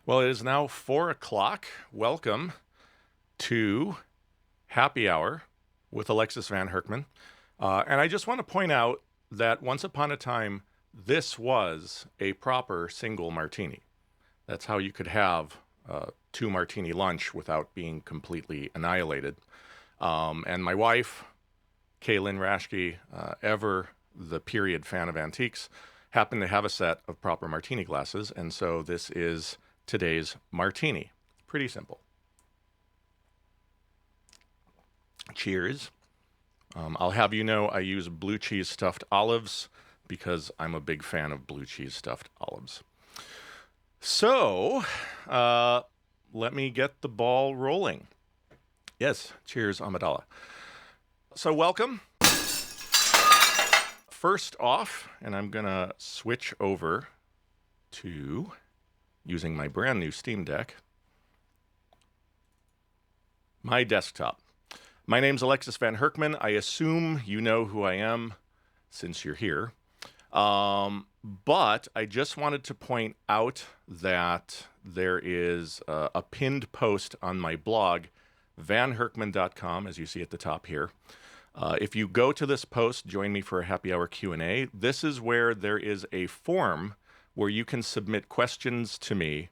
Well, it is now 4 o'clock. Welcome to Happy Hour with Alexis Van Hurkman. And I just want to point out that once upon a time, this was a proper single martini. That's how you could have two martini lunch without being completely annihilated. And my wife, Kaylin Rashke, ever the period fan of antiques, happened to have a set of proper martini glasses. And so this is today's martini. Pretty simple. Cheers. I'll have you know I use blue cheese stuffed olives because I'm a big fan of blue cheese stuffed olives. So, let me get the ball rolling. Yes, cheers, Amidala. So welcome. First off, and I'm going to switch over to using my brand new Steam Deck, my desktop. My name's Alexis Van Hurkman. I assume you know who I am since you're here. But I just wanted to point out that there is a pinned post on my blog, vanhurkman.com, as you see at the top here. If you go to this post, join me for a happy hour Q&A. This is where there is a form where you can submit questions to me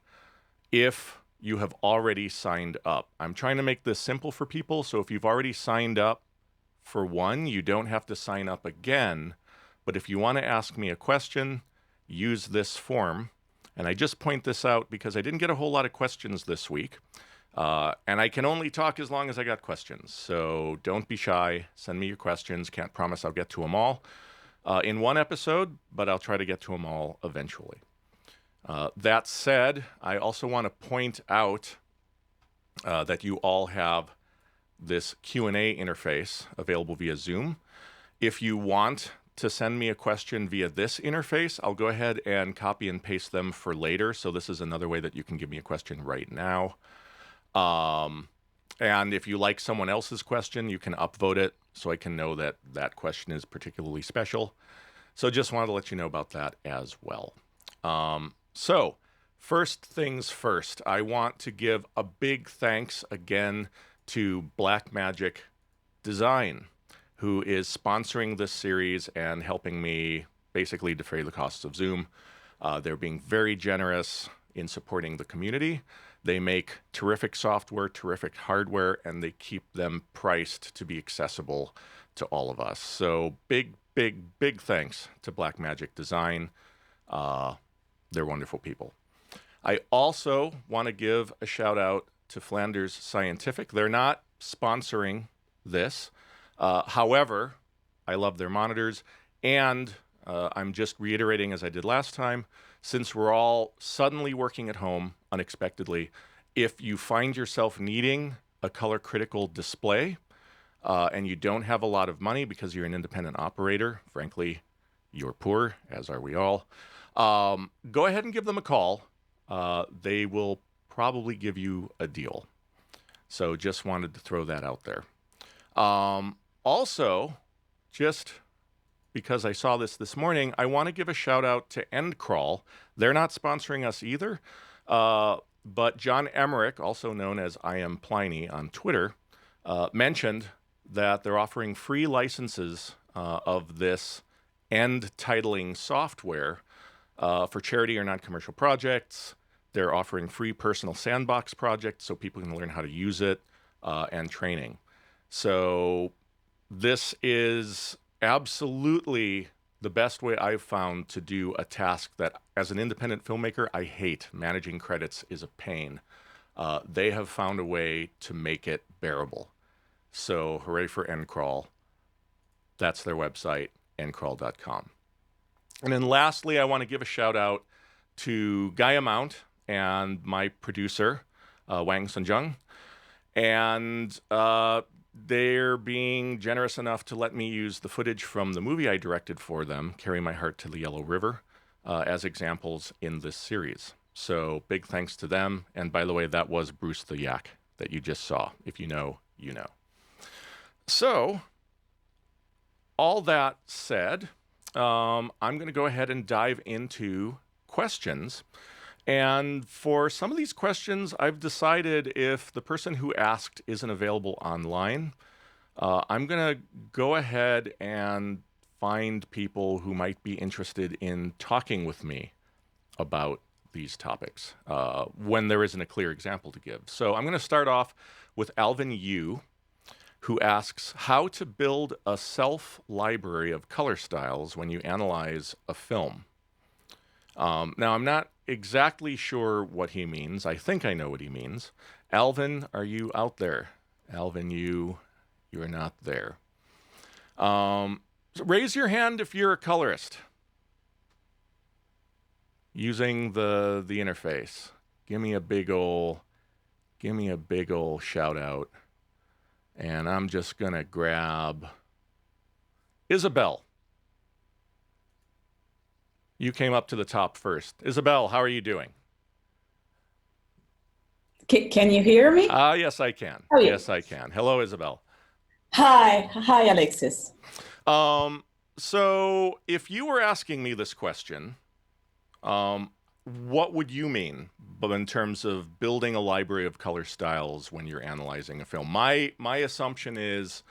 if you have already signed up. I'm trying to make this simple for people, so if you've already signed up for one, you don't have to sign up again. But if you want to ask me a question, use this form. And I just point this out because I didn't get a whole lot of questions this week. And I can only talk as long as I got questions. So don't be shy. Send me your questions. Can't promise I'll get to them all in one episode, but I'll try to get to them all eventually. That said, I also want to point out that you all have this Q&A interface available via Zoom. If you want to send me a question via this interface, I'll go ahead and copy and paste them for later. So this is another way that you can give me a question right now. And if you like someone else's question, you can upvote it so I can know that that question is particularly special. So just wanted to let you know about that as well. So first things first, I want to give a big thanks again to Blackmagic Design, who is sponsoring this series and helping me basically defray the costs of Zoom. They're being very generous in supporting the community. They make terrific software, terrific hardware, and they keep them priced to be accessible to all of us. So big thanks to Blackmagic Design. They're wonderful people. I also want to give a shout out to Flanders Scientific. They're not sponsoring this. However, I love their monitors, and I'm just reiterating, as I did last time, since we're all suddenly working at home unexpectedly, if you find yourself needing a color critical display and you don't have a lot of money because you're an independent operator, frankly, you're poor, as are we all, go ahead and give them a call. They will probably give you a deal. So just wanted to throw that out there. Also, just because I saw this morning, I want to give a shout out to EndCrawl. They're not sponsoring us either, but John Emmerich, also known as I Am Pliny on Twitter, mentioned that they're offering free licenses of this end titling software for charity or non-commercial projects. They're offering free personal sandbox projects so people can learn how to use it and training. So this is absolutely the best way I've found to do a task that, as an independent filmmaker, I hate. Managing credits is a pain. They have found a way to make it bearable. So hooray for EndCrawl. That's their website, endcrawl.com. And then lastly, I want to give a shout out to Gaia Mount and my producer, Wang Sunjung. And they're being generous enough to let me use the footage from the movie I directed for them, Carry My Heart to the Yellow River, as examples in this series. So big thanks to them. And by the way, that was Bruce the Yak that you just saw. If you know, you know. So all that said, I'm going to go ahead and dive into questions. And for some of these questions, I've decided if the person who asked isn't available online, I'm going to go ahead and find people who might be interested in talking with me about these topics when there isn't a clear example to give. So I'm going to start off with Alvin Yu, who asks how to build a self-library of color styles when you analyze a film. Now, I'm not exactly sure what he means. I think I know what he means. Alvin, are you out there? Alvin, you are not there. So raise your hand if you're a colorist using the interface. Give me a big ol' shout out. And I'm just gonna grab Isabelle. You came up to the top first. Isabelle, how are you doing? Can you hear me? Yes, I can. Oh, yeah. Yes, I can. Hello, Isabelle. Hi, Alexis. So if you were asking me this question, what would you mean but in terms of building a library of color styles when you're analyzing a film? My assumption is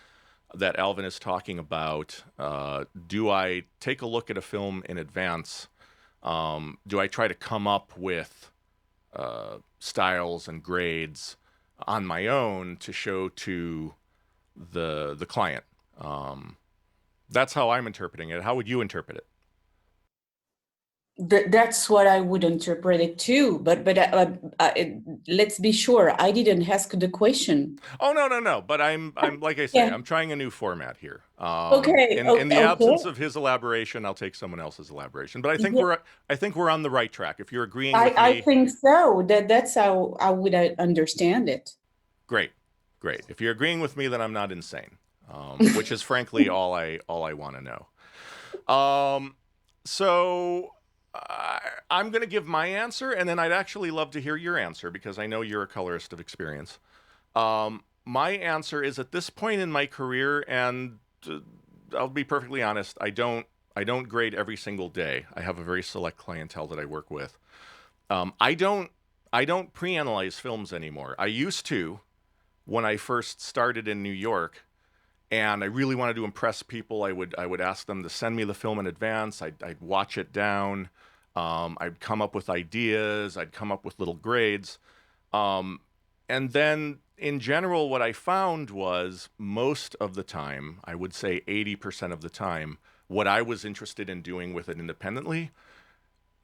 that Alvin is talking about, do I take a look at a film in advance? Do I try to come up with styles and grades on my own to show to the client? That's how I'm interpreting it. How would you interpret it? That's what I would interpret it too. But let's be sure, I didn't ask the question. Oh, no. But I'm like I say, Yeah. I'm trying a new format here. Okay. In the Okay. absence of his elaboration, I'll take someone else's elaboration. But I think Yeah, we're on the right track. If you're agreeing with I me, think so. That's how I would understand it. great. If you're agreeing with me, then I'm not insane, which is frankly all I want to know. So I'm going to give my answer, and then I'd actually love to hear your answer because I know you're a colorist of experience. My answer is at this point in my career, and I'll be perfectly honest, I don't grade every single day. I have a very select clientele that I work with. I don't pre-analyze films anymore. I used to when I first started in New York, and I really wanted to impress people. I would ask them to send me the film in advance. I'd watch it down. I'd come up with ideas. I'd come up with little grades. And then in general, what I found was most of the time, I would say 80% of the time, what I was interested in doing with it independently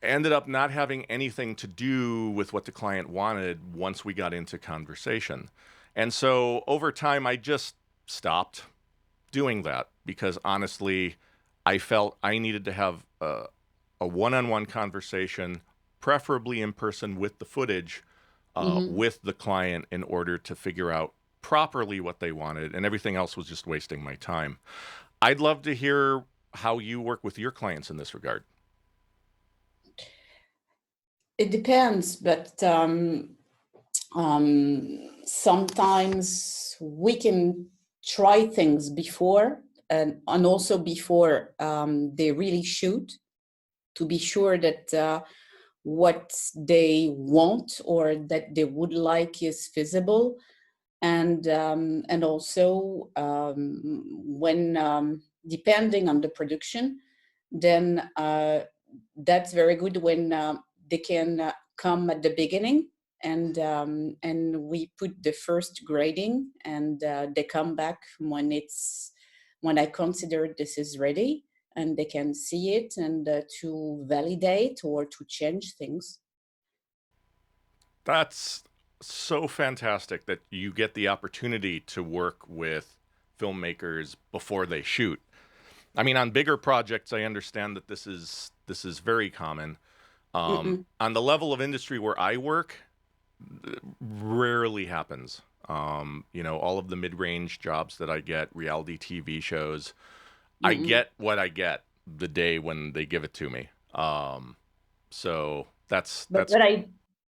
ended up not having anything to do with what the client wanted once we got into conversation. And so over time, I just stopped doing that because honestly, I felt I needed to have a one-on-one conversation, preferably in person with the footage, with the client in order to figure out properly what they wanted, and everything else was just wasting my time. I'd love to hear how you work with your clients in this regard. It depends, but sometimes we can try things before and also before they really shoot, to be sure that what they want or that they would like is feasible, and also when depending on the production, then that's very good when they can come at the beginning, and we put the first grading, and they come back when I consider this is ready, and they can see it and to validate or to change things. That's so fantastic that you get the opportunity to work with filmmakers before they shoot. I mean, on bigger projects, I understand that this is very common. On the level of industry where I work, rarely happens. All of the mid-range jobs that I get, reality TV shows, I get what I get the day when they give it to me. So that's But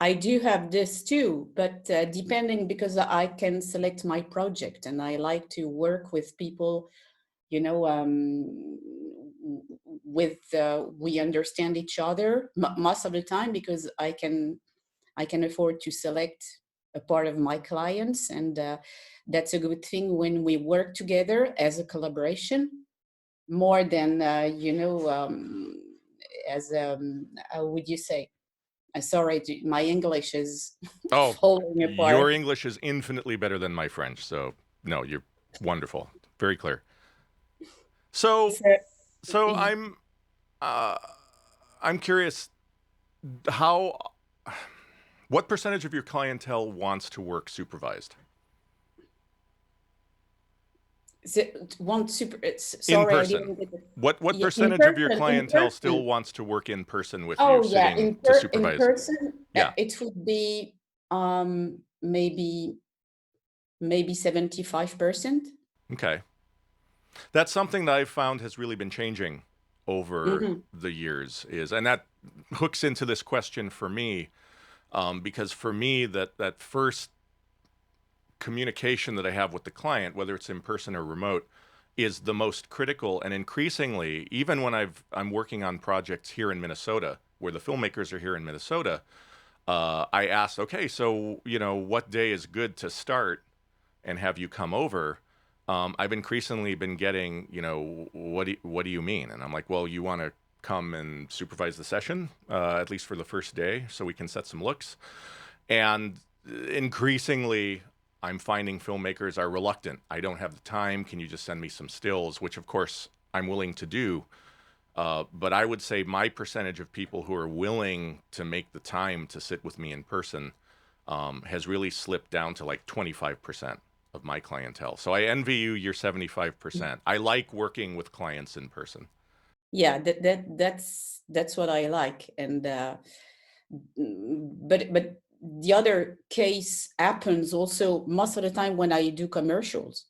I do have this too, but depending, because I can select my project and I like to work with people, you know, we understand each other most of the time, because I can afford to select a part of my clients, and that's a good thing when we work together as a collaboration, more than as how would you say? Sorry, my English is Oh, falling apart. your English is infinitely better than my French. So no, you're wonderful. Very clear. So, So, so y- I'm curious how, what percentage of your clientele wants to work supervised one super. in Sorry, I person? didn't get it. What Yeah, in percentage of your person. In clientele still person. wants to work in person with you, Oh yeah, sitting to in supervise? person, Yeah. it would be maybe 75%. Okay. That's something that I've found has really been changing over Hmm. the years, and that hooks into this question for me, because for me, that first communication that I have with the client, whether it's in person or remote, is the most critical. And increasingly, even when I'm working on projects here in Minnesota, where the filmmakers are here in Minnesota, I ask, okay, so what day is good to start and have you come over? I've increasingly been getting, what do you mean? And I'm like, well, you want to come and supervise the session, at least for the first day, so we can set some looks. And increasingly, I'm finding filmmakers are reluctant. I don't have the time. Can you just send me some stills? Which, of course, I'm willing to do. But I would say my percentage of people who are willing to make the time to sit with me in person has really slipped down to like 25% of my clientele. So I envy you, you're 75%. I like working with clients in person. Yeah, that's what I like. And but the other case happens also most of the time when I do commercials,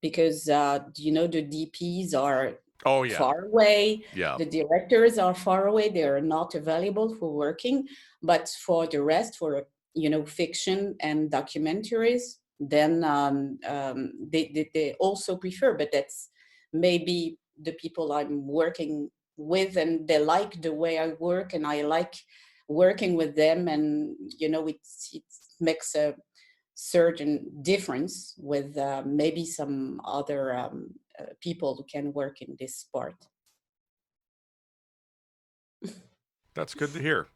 because the DPs are Oh, yeah. far away, Yeah. the directors are far away, they are not available for working. But for the rest, for fiction and documentaries, then they also prefer. But that's maybe the people I'm working with, and they like the way I work, and I like working with them. And it makes a certain difference with maybe some other people who can work in this part. That's good to hear.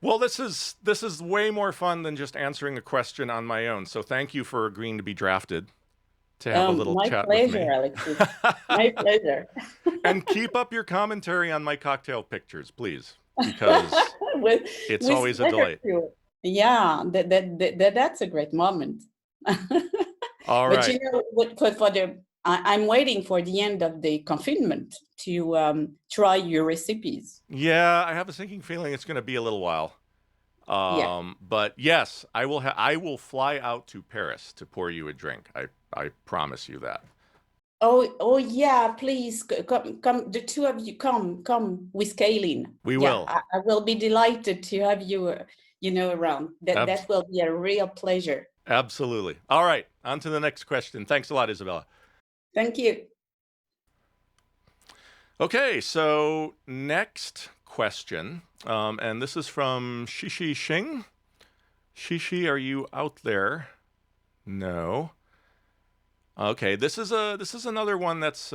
Well, this is way more fun than just answering a question on my own. So thank you for agreeing to be drafted to have a little My chat with pleasure, me. Alexis. My pleasure. And keep up your commentary on my cocktail pictures, please, because with it's always a pleasure delight. too. Yeah, that's a great moment. All But right. I'm waiting for the end of the confinement to try your recipes. Yeah, I have a sinking feeling it's going to be a little while. Yeah. But yes, I will fly out to Paris to pour you a drink. I promise you that. Oh yeah, please come. The two of you come with Kaylin. We Yeah, will. I will be delighted to have you, around. Ab- That will be a real pleasure. Absolutely. All right, on to the next question. Thanks a lot, Isabella. Thank you. Okay, so next question, and this is from Shishi Xing. Shishi, are you out there? No. Okay, this is another one that's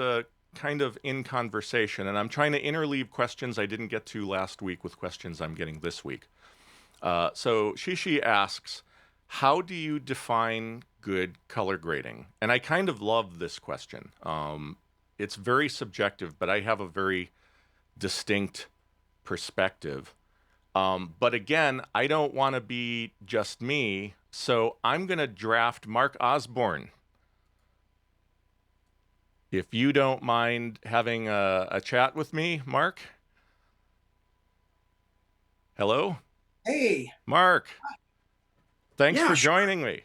kind of in conversation, and I'm trying to interleave questions I didn't get to last week with questions I'm getting this week. So Shishi asks, how do you define good color grading? And I kind of love this question. It's very subjective, but I have a very distinct perspective. But again, I don't want to be just me, so I'm going to draft Mark Osborne. If you don't mind having a chat with me, Mark. Hello? Hey, Mark, thanks yeah, for sure. joining me.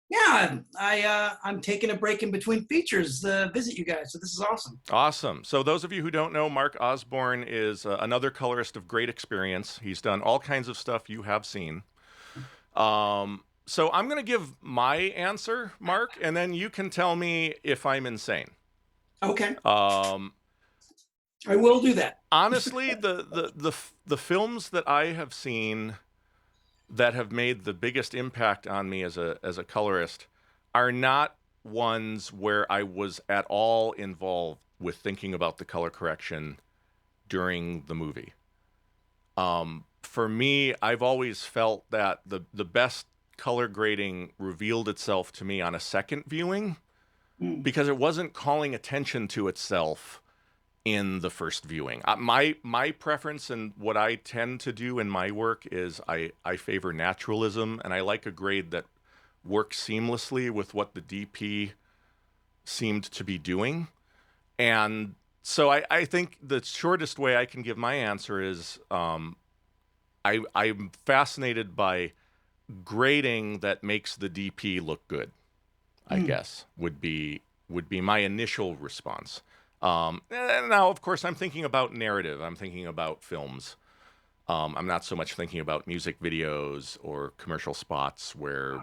Yeah, I'm taking a break in between features to visit you guys, so this is awesome. Awesome. So, those of you who don't know, Mark Osborne is another colorist of great experience. He's done all kinds of stuff you have seen. So, I'm going to give my answer, Mark, and then you can tell me if I'm insane. Okay. Um, I will do that. Honestly, the films that I have seen that have made the biggest impact on me as a colorist are not ones where I was at all involved with thinking about the color correction during the movie. For me, I've always felt that the best color grading revealed itself to me on a second viewing because it wasn't calling attention to itself in the first viewing. My preference and what I tend to do in my work is I favor naturalism, and I like a grade that works seamlessly with what the DP seemed to be doing. And so I think the shortest way I can give my answer is I'm fascinated by grading that makes the DP look good, I guess, would be my initial response. And now, of course, I'm thinking about narrative. I'm thinking about films. I'm not so much thinking about music videos or commercial spots where,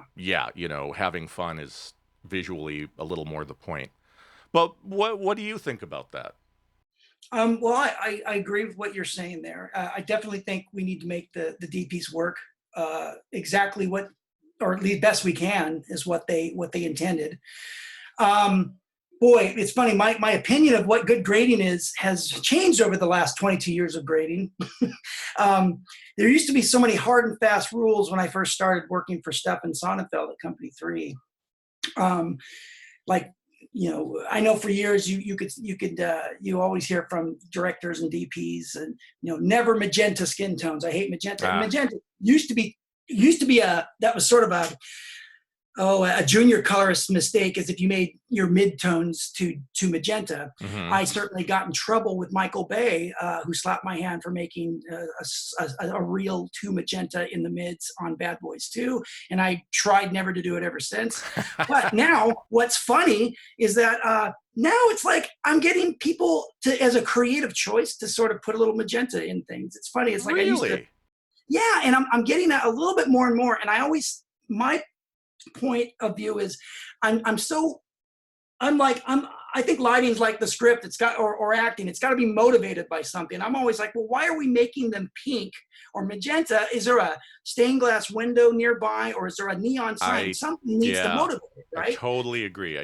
having fun is visually a little more the point. But what do you think about that? Well, I agree with what you're saying there. I definitely think we need to make the DPs work exactly what, or at least best we can, is what they intended. Boy, it's funny. My opinion of what good grading is has changed over the last 22 years of grading. There used to be so many hard and fast rules when I first started working for Stefan Sonnenfeld at Company 3. I know for years you always hear from directors and DPs and never magenta skin tones. I hate magenta. Magenta used to be that was sort of a junior colorist mistake, is if you made your midtones to magenta. I certainly got in trouble with Michael Bay, who slapped my hand for making a real 2 magenta in the mids on Bad Boys 2, and I tried never to do it ever since. But now, what's funny is that now it's like I'm getting people to, as a creative choice, to sort of put a little magenta in things. It's funny. It's like really? I used to, yeah, and I'm getting that a little bit more and more. And my point of view is I think lighting's like the script. It's got or acting. It's got to be motivated by something. I'm always like, well, why are we making them pink or magenta? Is there a stained glass window nearby, or is there a neon sign? Something needs to motivate it, right? I totally agree.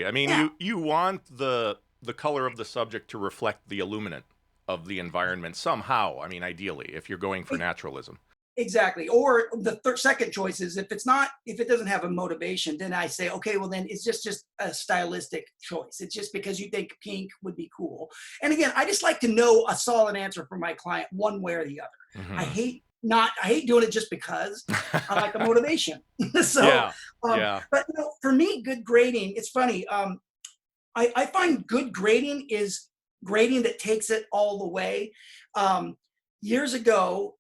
I mean, you want the color of the subject to reflect the illuminant of the environment somehow. I mean, ideally, if you're going for naturalism. Exactly. Or the second choice is if it doesn't have a motivation, then I say, okay, well then it's just a stylistic choice. It's just because you think pink would be cool. And again, I just like to know a solid answer from my client one way or the other. I hate doing it just because. I like the motivation. But for me, good grading, it's funny. I find good grading is grading that takes it all the way. Years ago,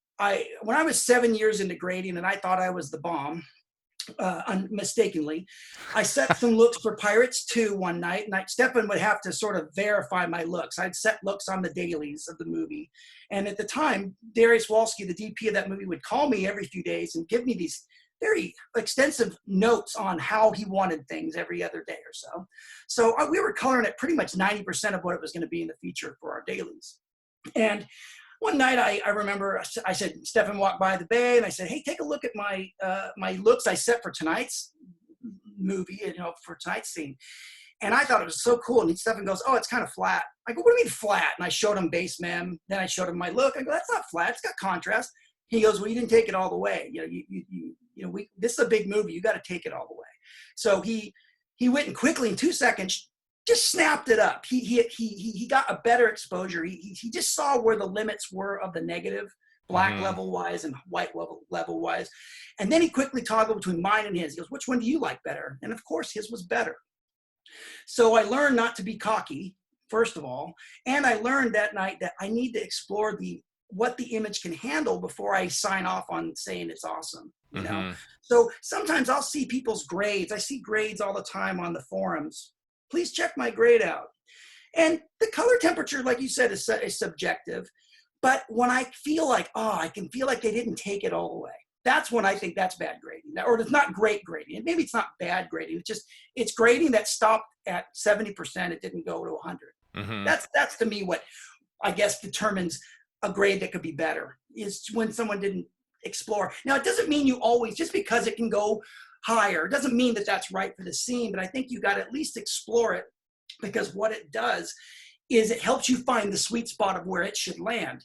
when I was 7 years into grading and I thought I was the bomb, mistakenly, I set some looks for Pirates 2 one night, and Stefan would have to sort of verify my looks. I'd set looks on the dailies of the movie. And at the time, Darius Wolski, the DP of that movie, would call me every few days and give me these very extensive notes on how he wanted things every other day or so. So we were coloring at pretty much 90% of what it was going to be in the feature for our dailies. And one night, I remember I said, Stefan walked by the bay, and I said, hey, take a look at my looks I set for tonight's movie, for tonight's scene. And I thought it was so cool. And Stefan goes, oh, it's kind of flat. I go, what do you mean flat? And I showed him base mem. Then I showed him my look. I go, that's not flat. It's got contrast. He goes, well, you didn't take it all the way. This is a big movie. You got to take it all the way. So he went and quickly in 2 seconds just snapped it up. He got a better exposure. He just saw where the limits were of the negative, black level wise and white level wise. And then he quickly toggled between mine and his. He goes, which one do you like better? And of course, his was better. So I learned not to be cocky, first of all. And I learned that night that I need to explore what the image can handle before I sign off on saying it's awesome. You know? So sometimes I'll see people's grades. I see grades all the time on the forums. Please check my grade out. And the color temperature, like you said, is subjective. But when I feel like, I can feel like they didn't take it all the way, that's when I think that's bad grading. Or it's not great grading. And maybe it's not bad grading. It's grading that stopped at 70%. It didn't go to 100. That's to me I guess, determines a grade that could be better, is when someone didn't explore. Now, it doesn't mean you always, just because it can go higher, doesn't mean that that's right for the scene, but I think you got to at least explore it, because what it does is it helps you find the sweet spot of where it should land.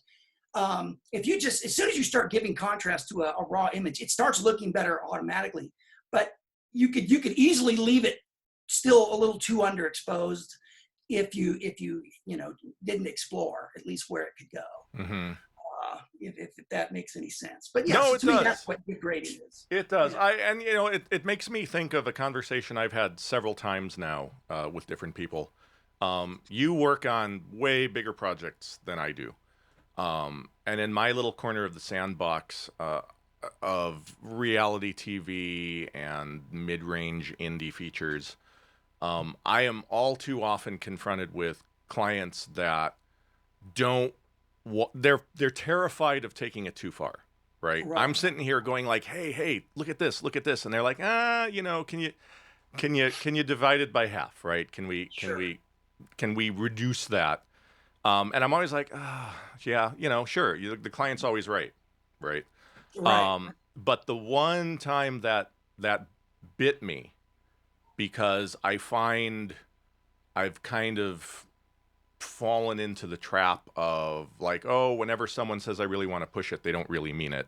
If you just, as soon as you start giving contrast to a raw image, it starts looking better automatically. But you could easily leave it still a little too underexposed if you didn't explore at least where it could go. Mm-hmm. If that makes any sense. But yeah, No, so it to me, does. that's what good grading is. It does. Yeah. It makes me think of a conversation I've had several times now with different people. You work on way bigger projects than I do. And in my little corner of the sandbox of reality TV and mid-range indie features, I am all too often confronted with clients that don't. They're terrified of taking it too far, right? I'm sitting here going like, hey, look at this, and they're like, can you divide it by half, right? Can we reduce that? And I'm always like, yeah, sure. The client's always right. Right. But the one time that bit me, because I find I've kind of fallen into the trap of like, oh, whenever someone says I really want to push it, they don't really mean it,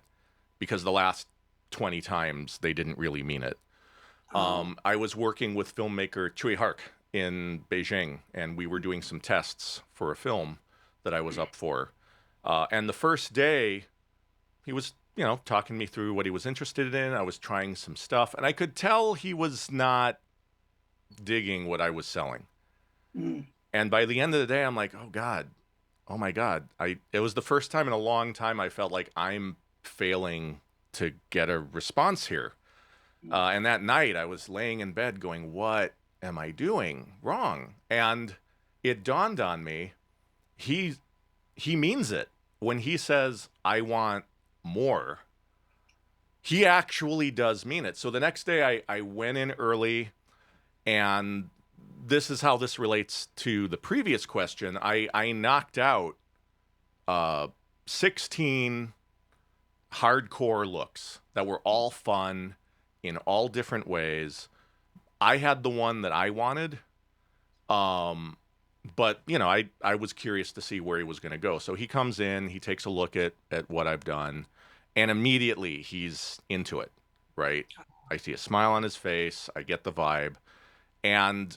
because the last 20 times they didn't really mean it. I was working with filmmaker Chui Hark in Beijing, and we were doing some tests for a film that I was up for. And the first day, he was, talking me through what he was interested in. I was trying some stuff, and I could tell he was not digging what I was selling. Mm. And by the end of the day, I'm like, oh my God. It was the first time in a long time I felt like I'm failing to get a response here. And that night I was laying in bed going, what am I doing wrong? And it dawned on me, he means it. When he says, I want more, he actually does mean it. So the next day I went in early, and this is how this relates to the previous question. I knocked out 16 hardcore looks that were all fun in all different ways. I had the one that I wanted, but I was curious to see where he was going to go. So he comes in, he takes a look at what I've done, and immediately he's into it, right? I see a smile on his face, I get the vibe, and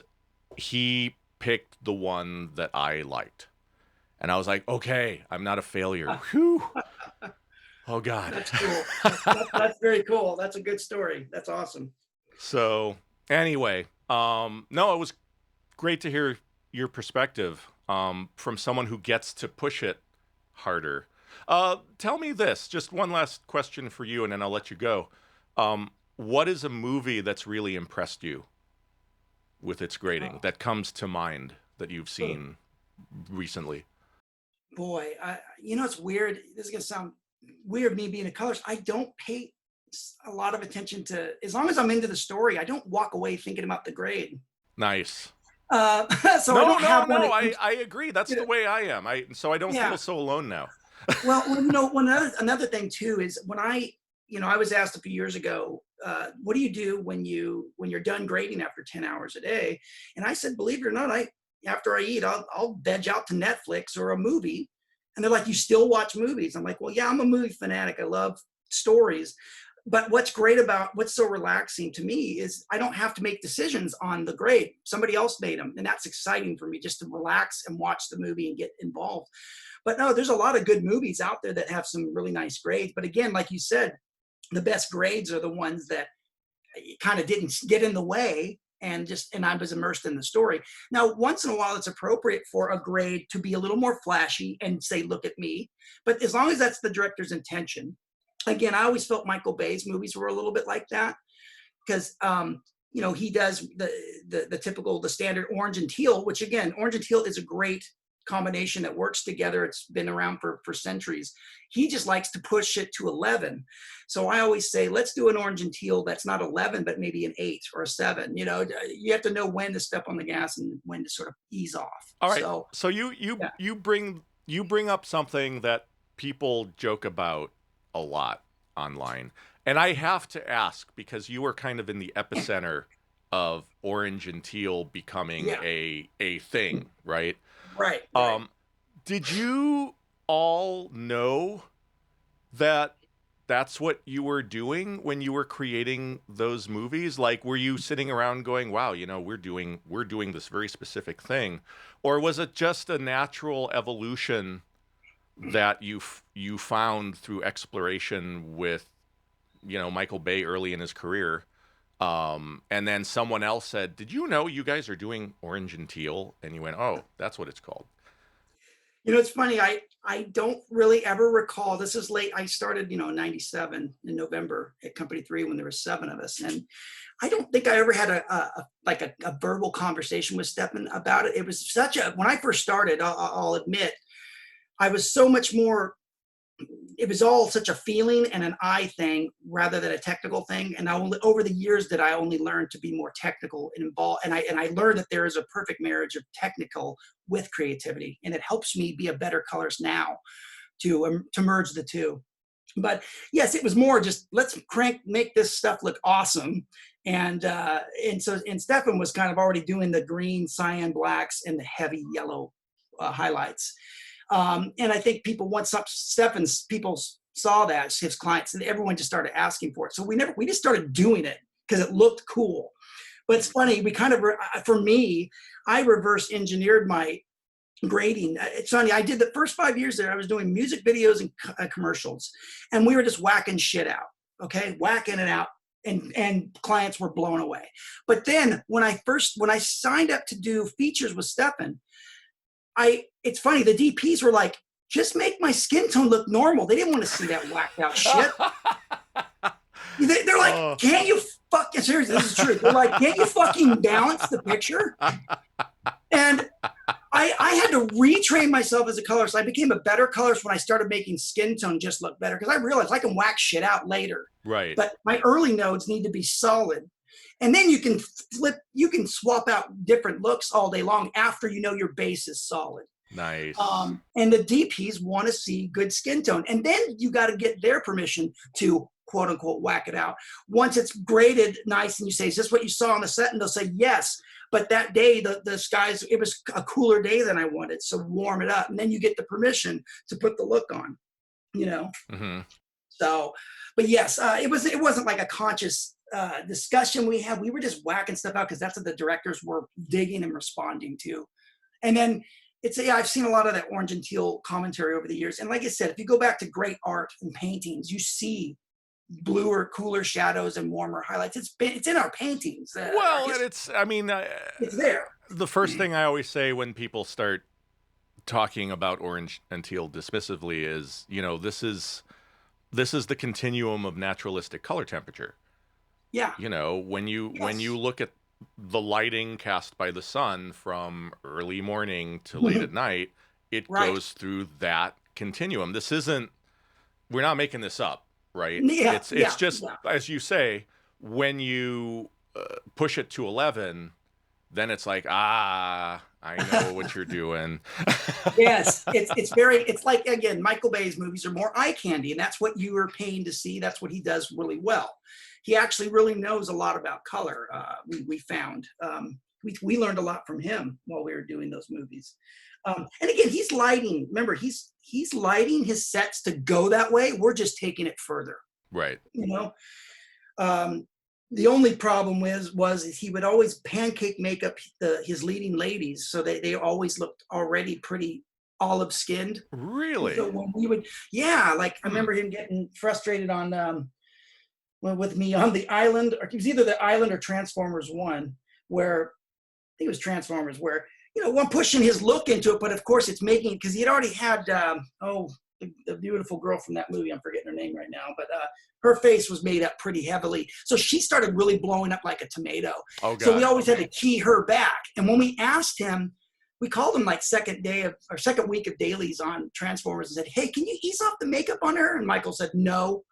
he picked the one that I liked. And I was like, okay, I'm not a failure. Whew. Oh, God. That's cool. That's very cool. That's a good story. That's awesome. So anyway, no, it was great to hear your perspective from someone who gets to push it harder. Tell me this, just one last question for you, and then I'll let you go. What is a movie that's really impressed you with its grading that comes to mind that you've seen recently? Boy, it's weird. This is going to sound weird, me being a colorist. I don't pay a lot of attention to, as long as I'm into the story, I don't walk away thinking about the grade. Nice. So I agree. That's the way I am. So I don't feel so alone now. Well, another thing too is when I was asked a few years ago, what do you do when you're done grading after 10 hours a day? And I said, believe it or not, after I eat, I'll veg out to Netflix or a movie. And they're like, you still watch movies? I'm like, well, yeah, I'm a movie fanatic. I love stories. But what's so relaxing to me is I don't have to make decisions on the grade. Somebody else made them. And that's exciting for me, just to relax and watch the movie and get involved. But no, there's a lot of good movies out there that have some really nice grades. But again, like you said, the best grades are the ones that kind of didn't get in the way, and I was immersed in the story. Now, once in a while, it's appropriate for a grade to be a little more flashy and say, look at me. But as long as that's the director's intention. Again, I always felt Michael Bay's movies were a little bit like that, because he does the typical, the standard orange and teal, which again, orange and teal is a great combination that works together. It's been around for centuries. He just likes to push it to 11. So I always say, let's do an orange and teal that's not 11, but maybe an 8 or a 7. You have to know when to step on the gas and when to sort of ease off. All right. So you bring you bring up something that people joke about a lot online. And I have to ask, because you were kind of in the epicenter of orange and teal becoming Yeah. a thing, right? Right. Right. Did you all know that that's what you were doing when you were creating those movies? Like, were you sitting around going, wow, we're doing this very specific thing? Or was it just a natural evolution that you found through exploration with, Michael Bay early in his career? And then someone else said, did you know you guys are doing orange and teal? And you went, oh, that's what it's called. It's funny. I don't really ever recall. This is late. I started, in 97 in November at Company 3 when there were 7 of us. And I don't think I ever had a verbal conversation with Stephan about it. It was when I first started, I'll admit, I was so much more, it was all such a feeling and an eye thing rather than a technical thing. And over the years that I only learned to be more technical and involved. And I learned that there is a perfect marriage of technical with creativity. And it helps me be a better colorist now to merge the two. But yes, it was more just, let's make this stuff look awesome. And Stephan was kind of already doing the green, cyan blacks and the heavy yellow highlights. And I think people saw that, his clients, and everyone just started asking for it. So we just started doing it because it looked cool. But it's funny, for me, I reverse engineered my grading. It's funny, I did the first 5 years there, I was doing music videos and commercials, and we were just whacking shit out, okay? Whacking it out. And clients were blown away. But then when I signed up to do features with Stephan, it's funny, the DPs were like, just make my skin tone look normal. They didn't want to see that whacked out shit. They're like, can't you fucking, seriously, this is true. They're like, can't you fucking balance the picture? And I had to retrain myself as a colorist. I became a better colorist when I started making skin tone just look better, because I realized I can whack shit out later. Right. But my early nodes need to be solid. And then you can swap out different looks all day long after your base is solid. Nice. And the DPs want to see good skin tone. And then you got to get their permission to quote unquote whack it out. Once it's graded nice and you say, is this what you saw on the set? And they'll say, yes. But that day, the skies, it was a cooler day than I wanted. So warm it up. And then you get the permission to put the look on, Mm-hmm. So, but yes, it wasn't like a conscious discussion we had. We were just whacking stuff out because that's what the directors were digging and responding to. And then I've seen a lot of that orange and teal commentary over the years. And like I said, if you go back to great art and paintings, you see bluer, cooler shadows and warmer highlights. It's in our paintings. Well, and it's there. The first thing I always say when people start talking about orange and teal dismissively is, this is the continuum of naturalistic color temperature. Yeah. When you look at the lighting cast by the sun from early morning to late at night, it goes through that continuum. We're not making this up, right? Yeah, it's just, as you say, when you push it to 11, then it's like, I know what you're doing. Yes, it's like, again, Michael Bay's movies are more eye candy, and that's what you were paying to see. That's what he does really well. He actually really knows a lot about color. We found we learned a lot from him while we were doing those movies. And again, he's lighting. Remember, he's lighting his sets to go that way. We're just taking it further. Right. The only problem was he would always pancake make up his leading ladies, so they always looked already pretty olive skinned. Really? So when we would, I remember him getting frustrated on with me on the island, or it was either the island or Transformers 1, where I think it was Transformers, where one pushing his look into it, but of course it's making, because he had already had the beautiful girl from that movie, I'm forgetting her name right now, but her face was made up pretty heavily. So she started really blowing up like a tomato. Oh, God. So we always had to key her back. And when we asked him, we called him like second week of dailies on Transformers and said, hey, can you ease off the makeup on her? And Michael said, no.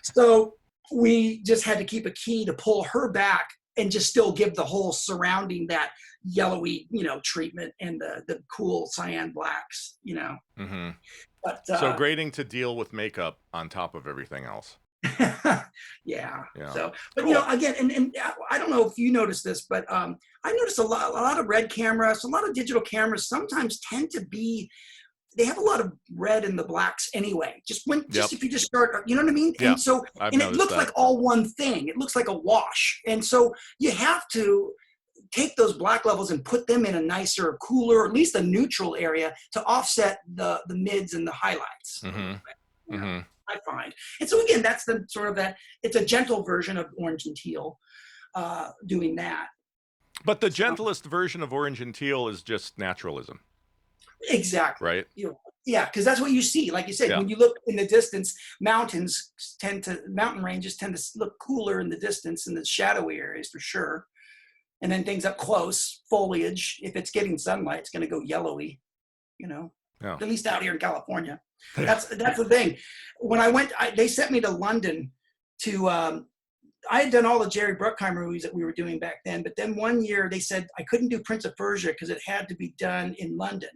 So we just had to keep a key to pull her back and just still give the whole surrounding that yellowy, treatment and the cool cyan blacks, Mm-hmm. But so grading to deal with makeup on top of everything else. yeah. Yeah. So, but cool. Again, and I don't know if you noticed this, but I noticed a lot of red cameras, a lot of digital cameras sometimes tend to be, they have a lot of red in the blacks anyway. If you just start, you know what I mean? Yeah, And so, I've and it noticed looks that. like all one thing. It looks like a wash. And so you have to take those black levels and put them in a nicer, cooler, or at least a neutral area to offset the mids and the highlights. Mm-hmm. Mm-hmm. I find. And so again, that's the sort of that, it's a gentle version of orange and teal doing that. But the gentlest version of orange and teal is just naturalism. Exactly. Right? Yeah, because that's what you see. Like you said, when you look in the distance, mountain ranges tend to look cooler in the distance in the shadowy areas for sure. And then things up close, foliage, if it's getting sunlight, it's going to go yellowy, at least out here in California. That's the thing. When I went, they sent me to London to, I had done all the Jerry Bruckheimer movies that we were doing back then. But then one year they said I couldn't do Prince of Persia because it had to be done in London.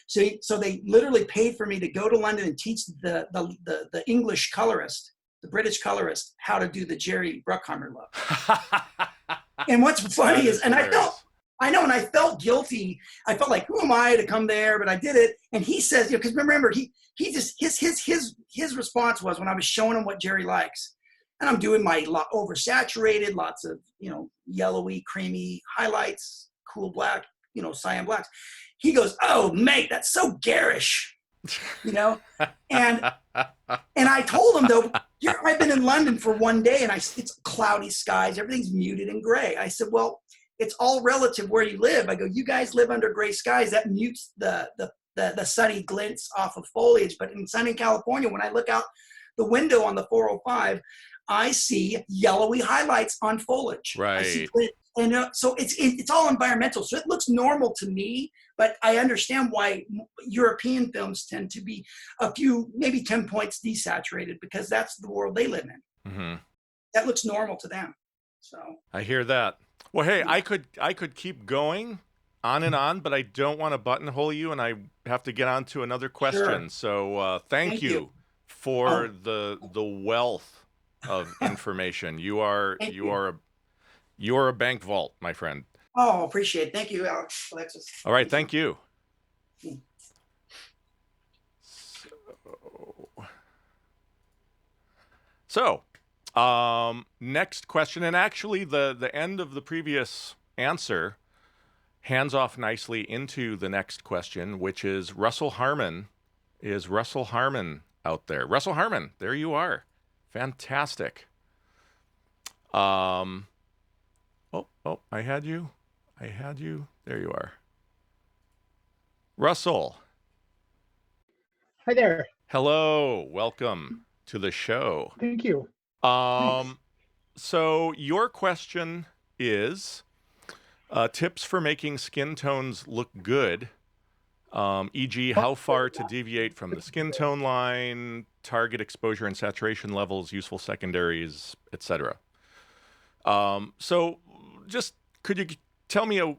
So they literally paid for me to go to London and teach the English colorist, the British colorist, how to do the Jerry Bruckheimer look. And what's funny is, and I felt guilty. I felt like, who am I to come there? But I did it. And he says, because remember, he just his response was when I was showing him what Jerry likes, and I'm doing my oversaturated, lots of yellowy, creamy highlights, cool black, cyan blacks. He goes, "Oh, mate, that's so garish," and I told him though, I've been in London for one day and it's cloudy skies, everything's muted and gray. I said, well, it's all relative where you live. I go, you guys live under gray skies, that mutes the sunny glints off of foliage. But in sunny California, when I look out the window on the 405, I see yellowy highlights on foliage. Right. I see glint. And so it's all environmental. So it looks normal to me, but I understand why European films tend to be a few, maybe 10 points desaturated because that's the world they live in. Mm-hmm. That looks normal to them. So I hear that. Well, hey, I could keep going on and on, but I don't want to buttonhole you, and I have to get on to another question. Sure. So thank you for the wealth of information. You are a bank vault, my friend. Oh, appreciate it. Thank you, Alexis. All right, thank you. So, next question, and actually the end of the previous answer hands off nicely into the next question, which is Russell Harmon. Is Russell Harmon out there? Russell Harmon, there you are. Fantastic. Oh, I had you. There you are. Russell. Hi there. Hello. Welcome to the show. Thank you. So your question is tips for making skin tones look good, e.g. how far to deviate from the skin tone line, target exposure and saturation levels, useful secondaries, etc. So just could you tell me a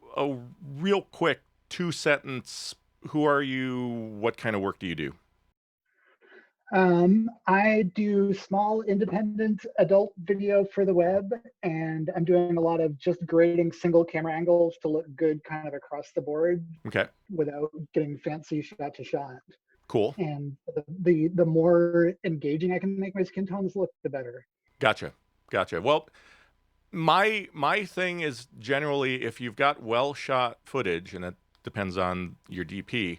real quick 2-sentence, who are you, what kind of work do you do? I do small independent adult video for the web, and I'm doing a lot of just grading single camera angles to look good kind of across the board. Okay. Without getting fancy shot to shot. Cool. And the more engaging I can make my skin tones look, the better. Gotcha. Well, my thing is generally if you've got well shot footage, and it depends on your DP.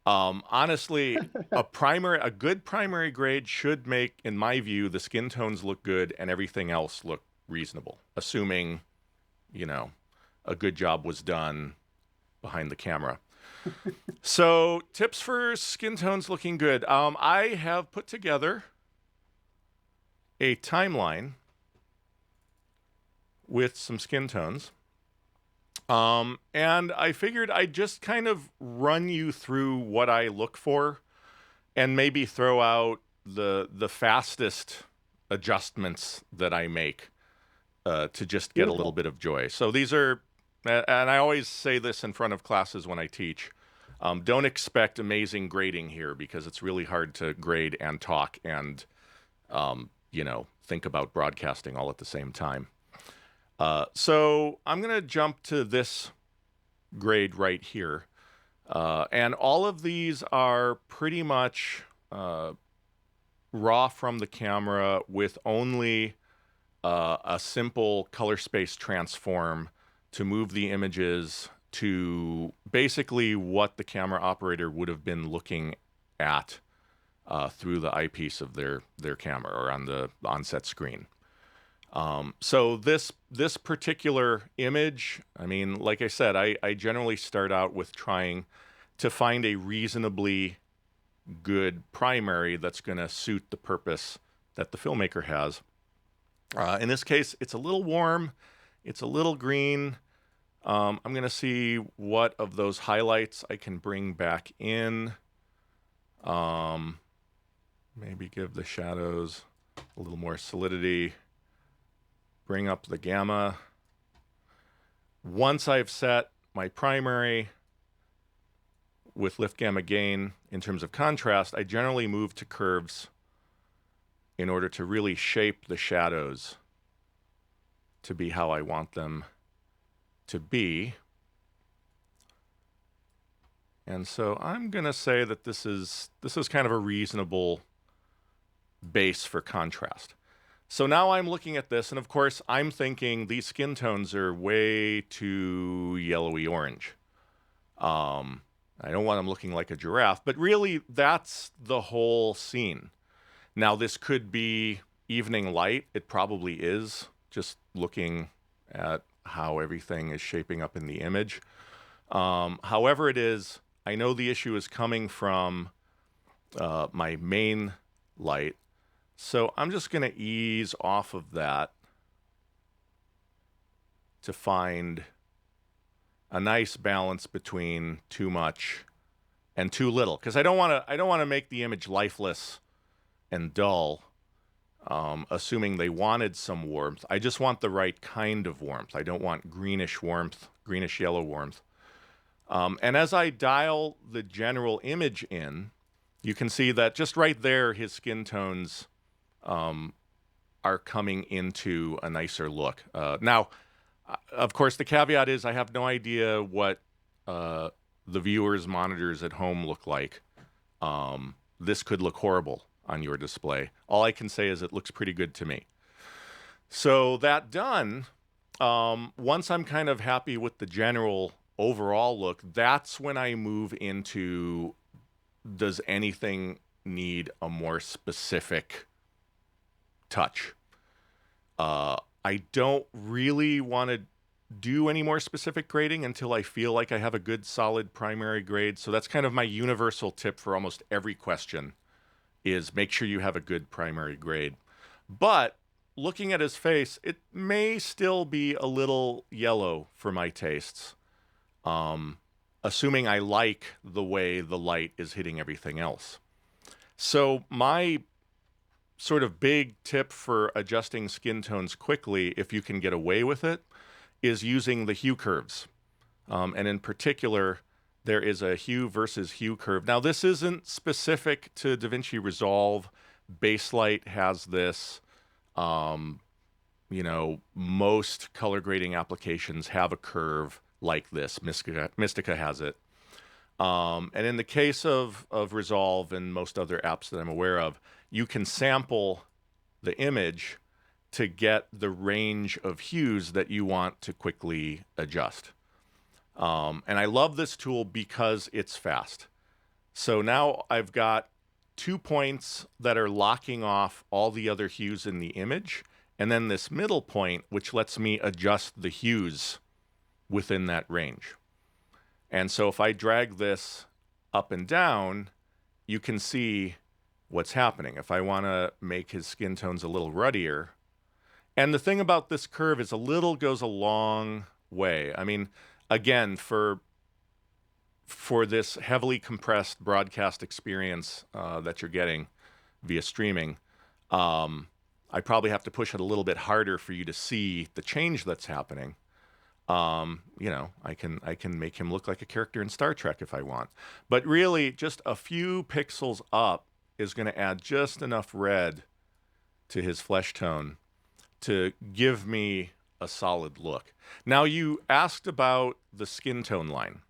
Honestly, a good primary grade should make, in my view, the skin tones look good and everything else look reasonable, assuming, a good job was done behind the camera. So, tips for skin tones looking good. I have put together a timeline with some skin tones. And I figured I'd just kind of run you through what I look for and maybe throw out the fastest adjustments that I make to just get a little bit of joy. So these are, and I always say this in front of classes when I teach, don't expect amazing grading here because it's really hard to grade and talk and, think about broadcasting all at the same time. So I'm going to jump to this grade right here. And all of these are pretty much raw from the camera with only a simple color space transform to move the images to basically what the camera operator would have been looking at through the eyepiece of their camera or on the on-set screen. So this particular image, I mean, like I said, I generally start out with trying to find a reasonably good primary that's going to suit the purpose that the filmmaker has. In this case, it's a little warm, it's a little green. I'm going to see what of those highlights I can bring back in. Maybe give the shadows a little more solidity. Bring up the gamma. Once I've set my primary with lift gamma gain in terms of contrast, I generally move to curves in order to really shape the shadows to be how I want them to be. And so I'm going to say that this is kind of a reasonable base for contrast. So now I'm looking at this, and of course I'm thinking these skin tones are way too yellowy orange. I don't want them looking like a giraffe, but really that's the whole scene. Now this could be evening light. It probably is, just looking at how everything is shaping up in the image. However it is, I know the issue is coming from my main light. So I'm just going to ease off of that to find a nice balance between too much and too little, because I don't want to make the image lifeless and dull, assuming they wanted some warmth. I just want the right kind of warmth. I don't want greenish warmth, greenish yellow warmth. And as I dial the general image in, you can see that just right there, his skin tones are coming into a nicer look. Now, of course, the caveat is I have no idea what the viewers' monitors at home look like. This could look horrible on your display. All I can say is it looks pretty good to me. So that done, once I'm kind of happy with the general overall look, that's when I move into, does anything need a more specific touch? I don't really want to do any more specific grading until I feel like I have a good solid primary grade. So that's kind of my universal tip for almost every question, is make sure you have a good primary grade. But looking at his face, it may still be a little yellow for my tastes, assuming I like the way the light is hitting everything else. So my sort of big tip for adjusting skin tones quickly, if you can get away with it, is using the hue curves. And in particular, there is a hue versus hue curve. Now, this isn't specific to DaVinci Resolve. Baselight has this. Most color grading applications have a curve like this. Mystica has it. And in the case of Resolve and most other apps that I'm aware of, you can sample the image to get the range of hues that you want to quickly adjust. And I love this tool because it's fast. So now I've got 2 points that are locking off all the other hues in the image, and then this middle point, which lets me adjust the hues within that range. And so if I drag this up and down, you can see what's happening. If I want to make his skin tones a little ruddier, and the thing about this curve is a little goes a long way. I mean, again, for this heavily compressed broadcast experience that you're getting via streaming, I probably have to push it a little bit harder for you to see the change that's happening. You know, I can make him look like a character in Star Trek if I want. But really, just a few pixels up is going to add just enough red to his flesh tone to give me a solid look. Now, you asked about the skin tone line.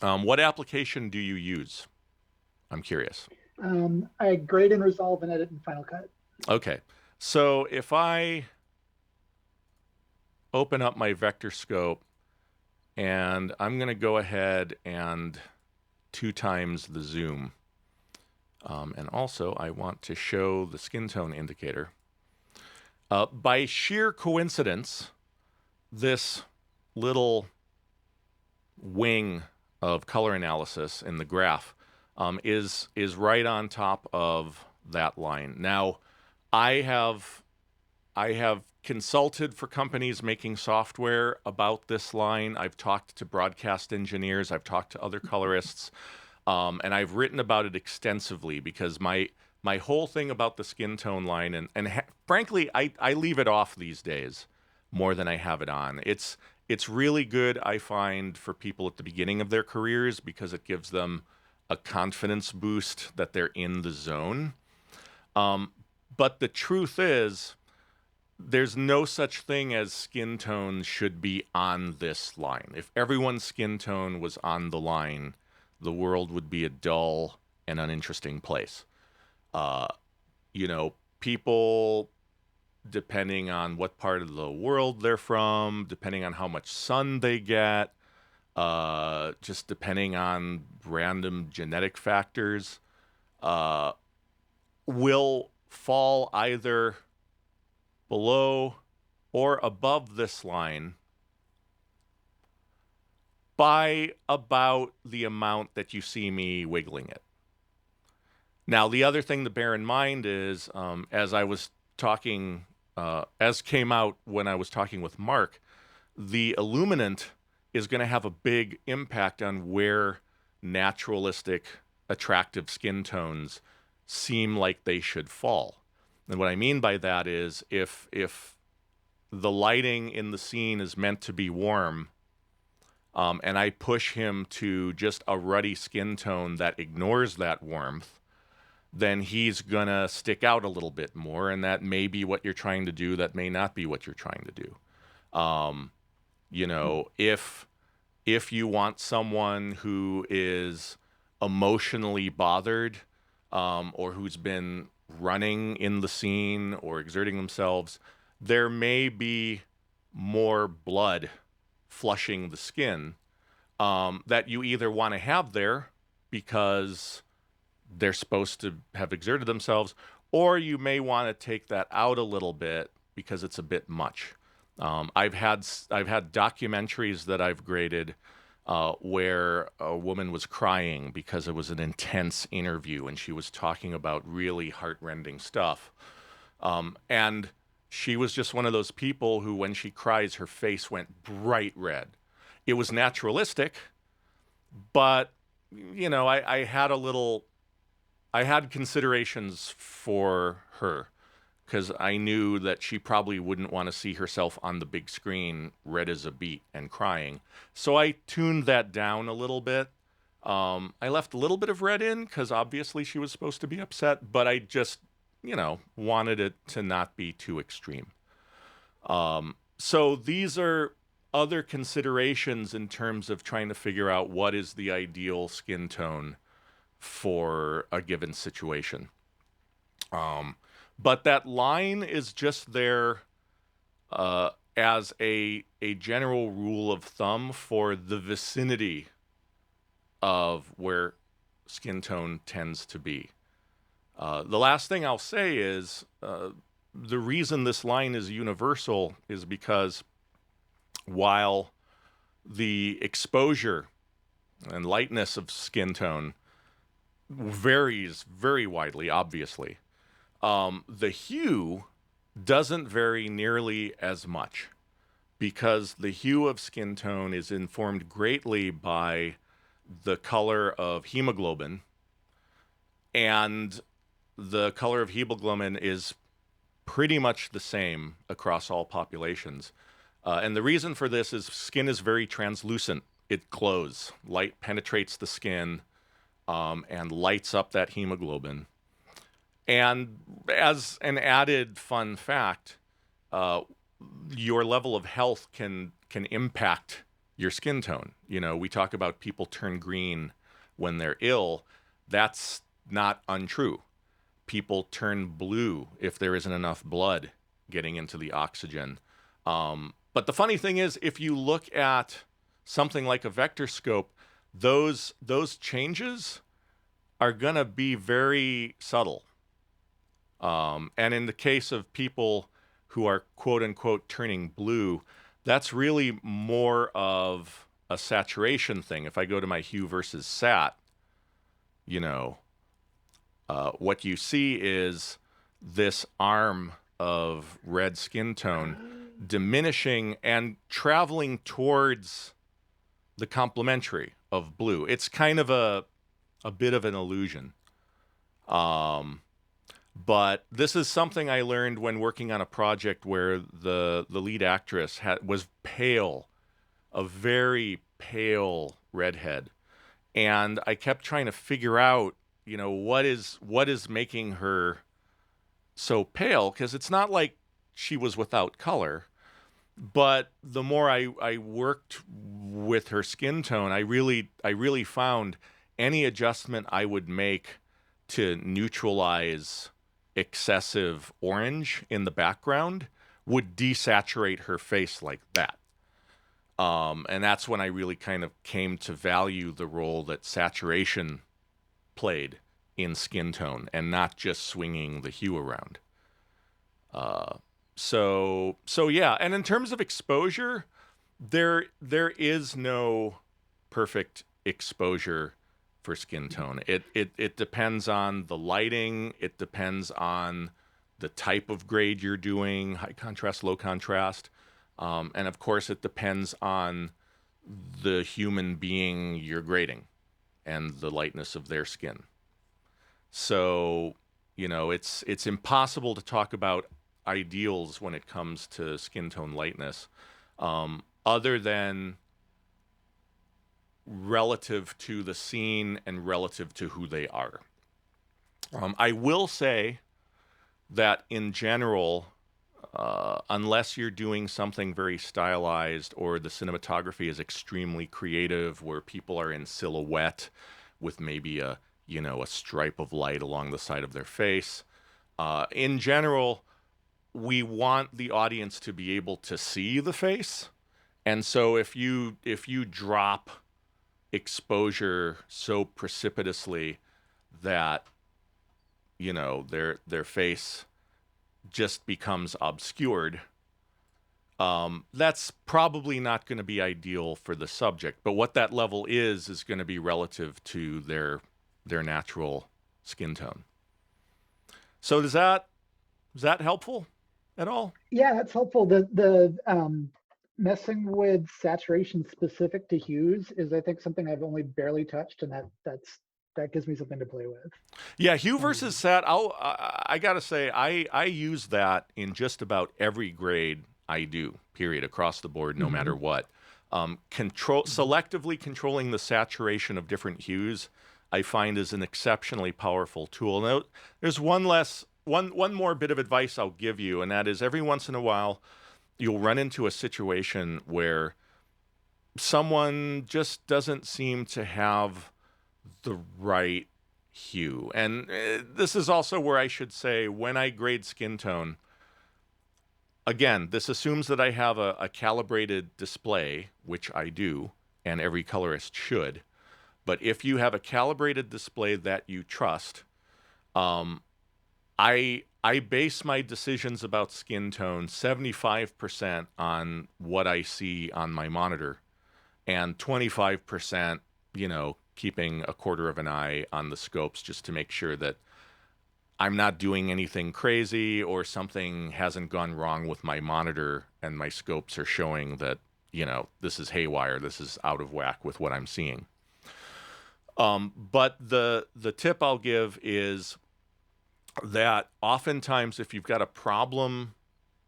What application do you use? I'm curious. I grade and resolve and edit in Final Cut. Okay. So if I open up my vector scope and I'm going to go ahead and 2 times the zoom. And also I want to show the skin tone indicator. By sheer coincidence, this little wing of color analysis in the graph is right on top of that line. Now, I have consulted for companies making software about this line. I've talked to broadcast engineers. I've talked to other colorists, and I've written about it extensively because my whole thing about the skin tone line, and frankly, I leave it off these days more than I have it on. It's really good, I find, for people at the beginning of their careers because it gives them a confidence boost that they're in the zone. But the truth is, there's no such thing as skin tones should be on this line. If everyone's skin tone was on the line, the world would be a dull and uninteresting place. You know, people, depending on what part of the world they're from, depending on how much sun they get, just depending on random genetic factors, will fall either below or above this line by about the amount that you see me wiggling it. Now, the other thing to bear in mind is, as I was talking, as came out when I was talking with Mark, the illuminant is going to have a big impact on where naturalistic, attractive skin tones seem like they should fall. And what I mean by that is if the lighting in the scene is meant to be warm, and I push him to just a ruddy skin tone that ignores that warmth, then he's going to stick out a little bit more, and that may be what you're trying to do. That may not be what you're trying to do. You know, if you want someone who is emotionally bothered, or who's been running in the scene or exerting themselves, there may be more blood flushing the skin that you either want to have there because they're supposed to have exerted themselves, or you may want to take that out a little bit because it's a bit much. I've had documentaries that I've graded where a woman was crying because it was an intense interview and she was talking about really heartrending stuff. And she was just one of those people who, when she cries, her face went bright red. It was naturalistic, but, you know, I had considerations for her because I knew that she probably wouldn't want to see herself on the big screen red as a beet and crying. So I tuned that down a little bit. I left a little bit of red in because obviously she was supposed to be upset, but I just, you know, wanted it to not be too extreme. So these are other considerations in terms of trying to figure out what is the ideal skin tone for a given situation. But that line is just there as a general rule of thumb for the vicinity of where skin tone tends to be. The last thing I'll say is the reason this line is universal is because while the exposure and lightness of skin tone varies very widely, obviously, the hue doesn't vary nearly as much because the hue of skin tone is informed greatly by the color of hemoglobin, and the color of hemoglobin is pretty much the same across all populations. And the reason for this is skin is very translucent. It glows. Light penetrates the skin and lights up that hemoglobin. And as an added fun fact, your level of health can impact your skin tone. You know, we talk about people turn green when they're ill. That's not untrue. People turn blue if there isn't enough blood getting into the oxygen. But the funny thing is, if you look at something like a vector scope, those changes are going to be very subtle. And in the case of people who are quote unquote turning blue, that's really more of a saturation thing. If I go to my hue versus sat, you know, what you see is this arm of red skin tone diminishing and traveling towards the complementary of blue. It's kind of a bit of an illusion. But this is something I learned when working on a project where the lead actress was pale, a very pale redhead. And I kept trying to figure out, you know, what is making her so pale, because it's not like she was without color. But the more I worked with her skin tone, I really found any adjustment I would make to neutralize excessive orange in the background would desaturate her face like that. And that's when I really kind of came to value the role that saturation played in skin tone and not just swinging the hue around. So yeah. And in terms of exposure, there is no perfect exposure for skin tone. It depends on the lighting. It depends on the type of grade you're doing, high contrast, low contrast. And of course, it depends on the human being you're grading and the lightness of their skin. So, you know, it's impossible to talk about ideals when it comes to skin tone lightness, other than relative to the scene and relative to who they are. I will say that in general, unless you're doing something very stylized or the cinematography is extremely creative where people are in silhouette with maybe a stripe of light along the side of their face, in general, we want the audience to be able to see the face. And so if you drop exposure so precipitously that, you know, their face just becomes obscured, that's probably not going to be ideal for the subject. But what that level is going to be relative to their natural skin tone. So is that helpful at all? Yeah, that's helpful. The messing with saturation specific to hues is, I think, something I've only barely touched, and that gives me something to play with. Yeah, hue versus sat. I gotta say, I use that in just about every grade I do. Period, across the board, no matter what. Selectively controlling the saturation of different hues, I find, is an exceptionally powerful tool. Now, there's one more bit of advice I'll give you, and that is every once in a while, you'll run into a situation where someone just doesn't seem to have the right hue. And this is also where I should say, when I grade skin tone, again, this assumes that I have a calibrated display, which I do, and every colorist should. But if you have a calibrated display that you trust, I base my decisions about skin tone 75% on what I see on my monitor, and 25%, you know, keeping a quarter of an eye on the scopes just to make sure that I'm not doing anything crazy or something hasn't gone wrong with my monitor and my scopes are showing that, you know, this is haywire, this is out of whack with what I'm seeing. But the tip I'll give is, that oftentimes if you've got a problem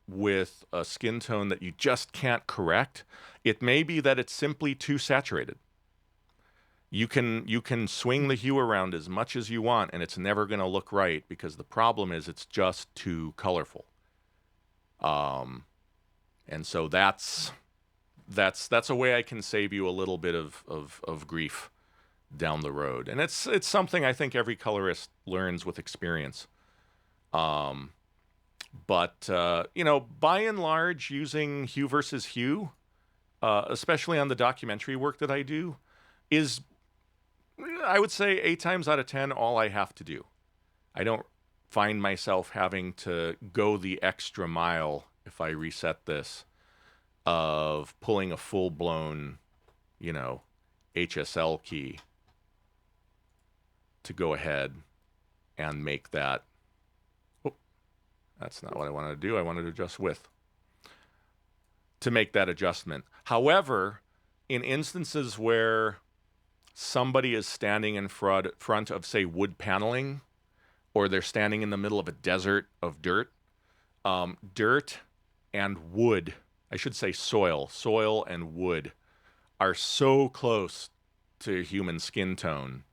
with a skin tone that you just can't correct, it may be that it's simply too saturated. You can swing the hue around as much as you want, and it's never going to look right because the problem is it's just too colorful. And so that's a way I can save you a little bit of grief down the road. And it's something I think every colorist learns with experience. But you know, by and large, using hue versus hue, especially on the documentary work that I do, is, I would say, 8 times out of 10 all I have to do. I don't find myself having to go the extra mile if I reset this, of pulling a full-blown, you know, HSL key to go ahead and make that. Oh, that's not what I wanted to do. I wanted to adjust width. To make that adjustment. However, in instances where somebody is standing in front of, say, wood paneling, or they're standing in the middle of a desert of dirt, dirt and wood, I should say soil and wood, are so close to human skin tone.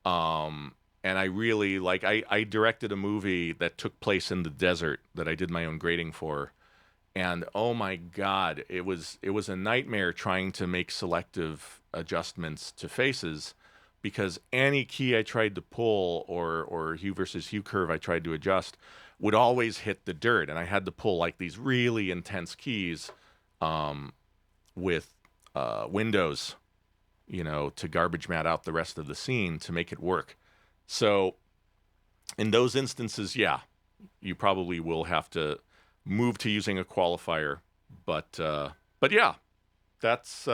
And I really, like, I directed a movie that took place in the desert that I did my own grading for. And oh my God, it was a nightmare trying to make selective adjustments to faces, because any key I tried to pull or hue versus hue curve I tried to adjust would always hit the dirt. And I had to pull like these really intense keys with windows, you know, to garbage mat out the rest of the scene to make it work. So in those instances, yeah, you probably will have to move to using a qualifier, but yeah, that's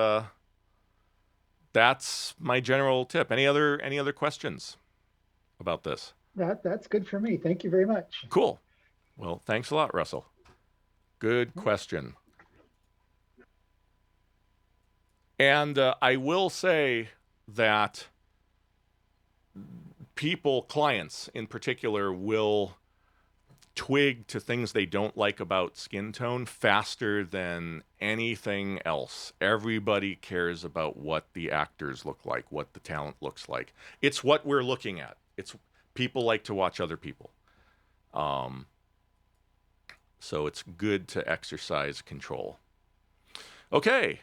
my general tip. Any other questions about this? That's good for me. Thank you very much. Cool. Well, thanks a lot, Russell. Good question. And I will say that clients in particular, will twig to things they don't like about skin tone faster than anything else. Everybody cares about what the actors look like, what the talent looks like. It's what we're looking at. It's people like to watch other people. So it's good to exercise control. Okay,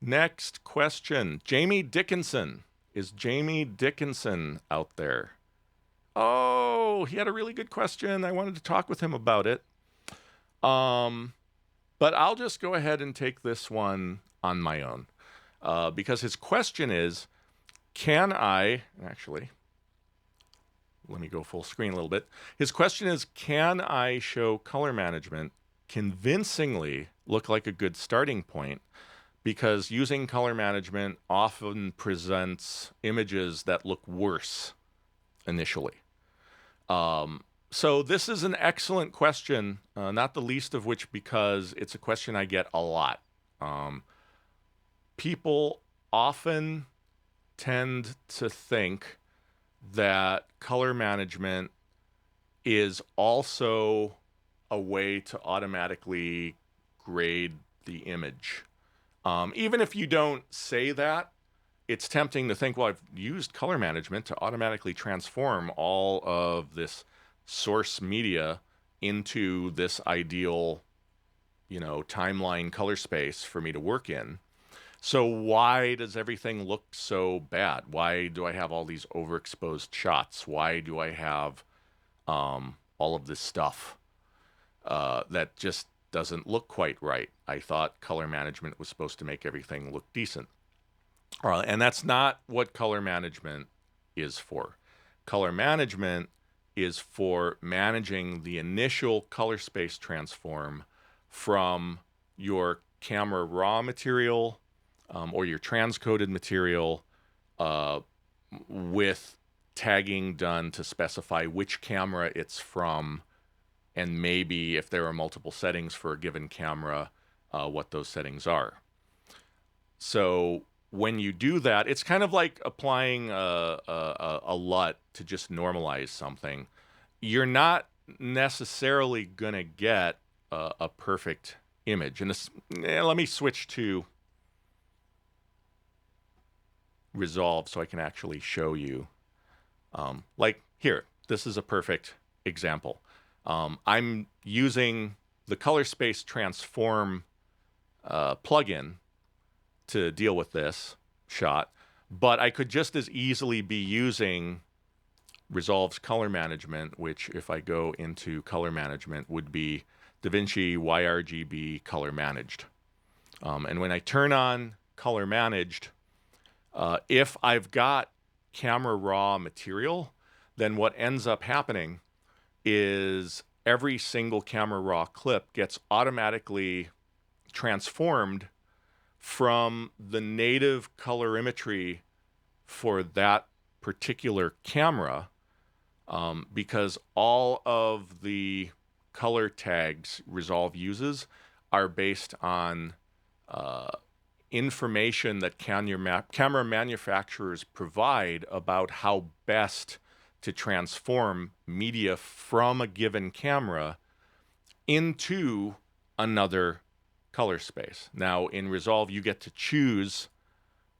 next question. Jamie Dickinson. Is Jamie Dickinson out there? Oh, he had a really good question. I wanted to talk with him about it. But I'll just go ahead and take this one on my own. Because his question is, actually, let me go full screen a little bit. His question is, can I show color management convincingly look like a good starting point? Because using color management often presents images that look worse initially. So this is an excellent question, not the least of which because it's a question I get a lot. People often tend to think that color management is also a way to automatically grade the image. Even if you don't say that, it's tempting to think, well, I've used color management to automatically transform all of this source media into this ideal, you know, timeline color space for me to work in. So why does everything look so bad? Why do I have all these overexposed shots? Why do I have all of this stuff that just doesn't look quite right? I thought color management was supposed to make everything look decent. And that's not what color management is for. Color management is for managing the initial color space transform from your camera raw material or your transcoded material with tagging done to specify which camera it's from, and maybe if there are multiple settings for a given camera, what those settings are. So when you do that, it's kind of like applying a LUT to just normalize something. you're not necessarily going to get a perfect image. And this, let me switch to Resolve so I can actually show you. Like here, this is a perfect example. I'm using the Color Space Transform plugin to deal with this shot, but I could just as easily be using Resolve's color management, which if I go into color management would be DaVinci YRGB color managed. And when I turn on color managed, if I've got camera raw material, then what ends up happening is every single camera raw clip gets automatically transformed from the native colorimetry for that particular camera, because all of the color tags Resolve uses are based on information that camera manufacturers provide about how best to transform media from a given camera into another color space. Now, in Resolve, you get to choose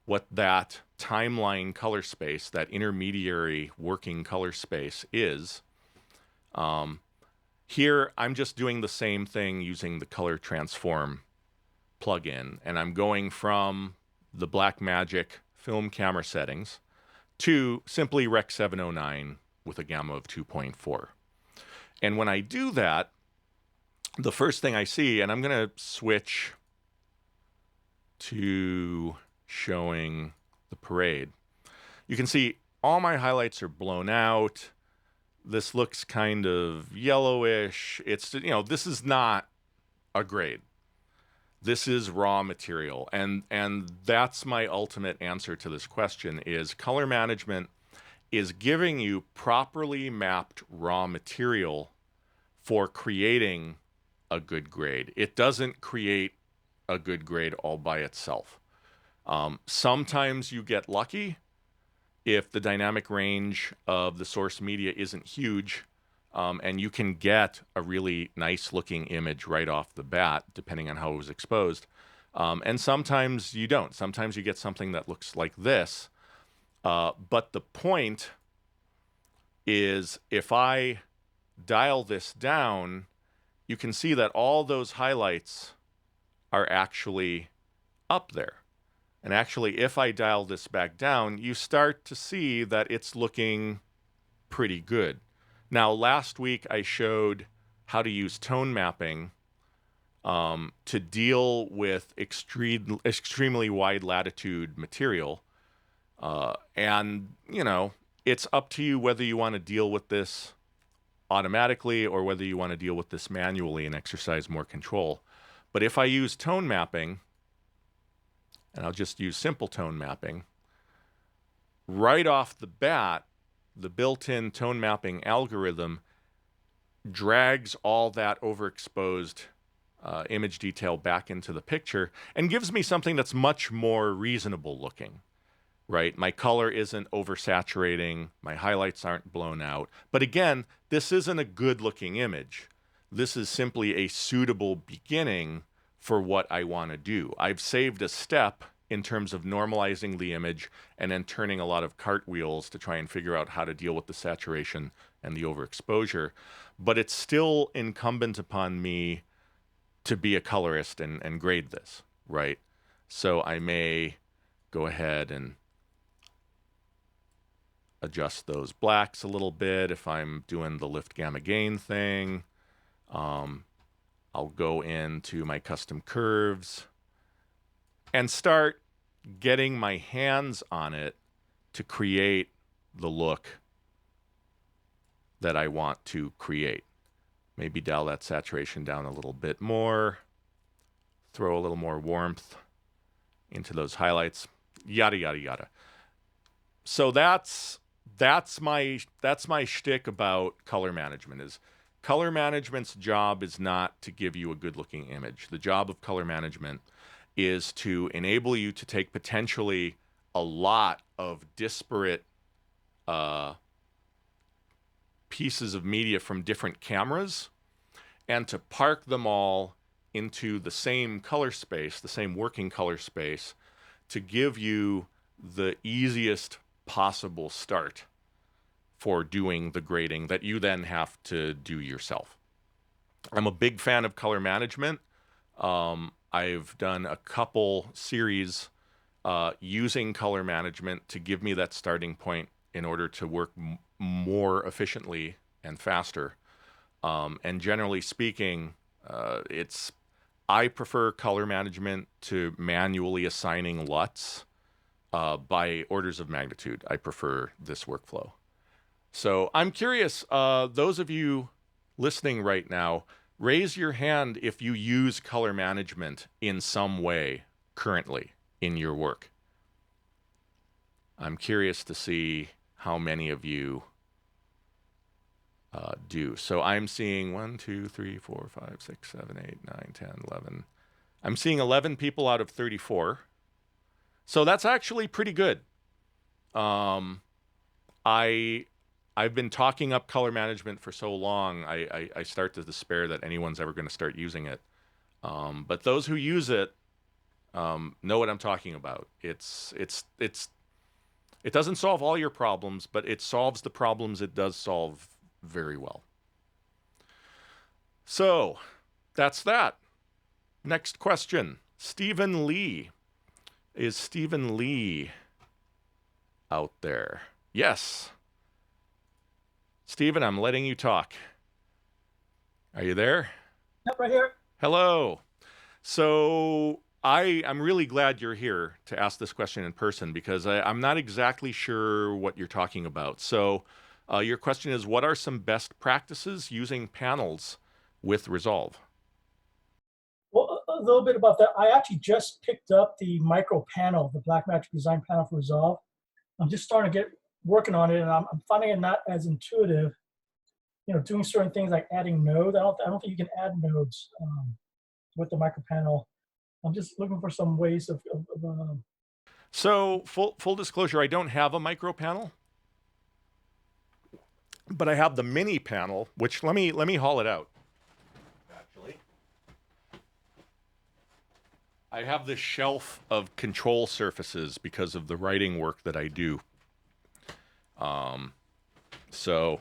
what that timeline color space, that intermediary working color space is. Here, I'm just doing the same thing using the Color Transform plugin, and I'm going from the Blackmagic film camera settings to simply Rec 709 with a gamma of 2.4. And when I do that, the first thing I see, and I'm going to switch to showing the parade, you can see all my highlights are blown out. This looks kind of yellowish. It's, you know, this is not a grade. This is raw material. And that's my ultimate answer to this question is color management is giving you properly mapped raw material for creating a good grade. It doesn't create a good grade all by itself. Sometimes you get lucky if the dynamic range of the source media isn't huge, and you can get a really nice looking image right off the bat, depending on how it was exposed. And sometimes you don't. Sometimes you get something that looks like this. But the point is, if I dial this down, you can see that all those highlights are actually up there. And actually, if I dial this back down, you start to see that it's looking pretty good. Now, last week I showed how to use tone mapping to deal with extremely wide latitude material. And, you know, it's up to you whether you want to deal with this automatically or whether you want to deal with this manually and exercise more control. But if I use tone mapping, and I'll just use simple tone mapping, right off the bat, the built-in tone mapping algorithm drags all that overexposed image detail back into the picture and gives me something that's much more reasonable looking, right? My color isn't oversaturating, my highlights aren't blown out. But again, this isn't a good-looking image. This is simply a suitable beginning for what I want to do. I've saved a step in terms of normalizing the image and then turning a lot of cartwheels to try and figure out how to deal with the saturation and the overexposure. But it's still incumbent upon me to be a colorist and grade this, right? So I may go ahead and adjust those blacks a little bit if I'm doing the lift gamma gain thing. I'll go into my custom curves and start getting my hands on it to create the look that I want to create. Maybe dial that saturation down a little bit more, throw a little more warmth into those highlights, yada, yada, yada. So that's my shtick about color management is color management's job is not to give you a good-looking image. The job of color management is to enable you to take potentially a lot of disparate pieces of media from different cameras and to park them all into the same color space, the same working color space, to give you the easiest possible start for doing the grading that you then have to do yourself. I'm a big fan of color management. I've done a couple series using color management to give me that starting point in order to work more efficiently and faster. And generally speaking, I prefer color management to manually assigning LUTs by orders of magnitude. I prefer this workflow. So I'm curious, those of you listening right now, raise your hand if you use color management in some way currently in your work. I'm curious to see how many of you do. So I'm seeing 1, 2, 3, 4, 5, 6, 7, 8, 9, 10, 11. I'm seeing 11 people out of 34. So that's actually pretty good. I've been talking up color management for so long, I start to despair that anyone's ever going to start using it. But those who use it know what I'm talking about. It doesn't solve all your problems, but it solves the problems it does solve very well. So that's that. Next question. Stephen Lee. Is Stephen Lee out there? Yes. Stephen, I'm letting you talk. Are you there? Yep, right here. Hello. So I'm really glad you're here to ask this question in person because I'm not exactly sure what you're talking about. So your question is, what are some best practices using panels with Resolve? Well, a little bit about that. I actually just picked up the micro panel, the Blackmagic design panel for Resolve. I'm just starting to get working on it, and I'm finding it not as intuitive. You know, doing certain things like adding nodes. I don't think you can add nodes with the micro panel. I'm just looking for some ways of So full disclosure, I don't have a micro panel, but I have the mini panel, which let me haul it out. Actually, I have this shelf of control surfaces because of the writing work that I do. So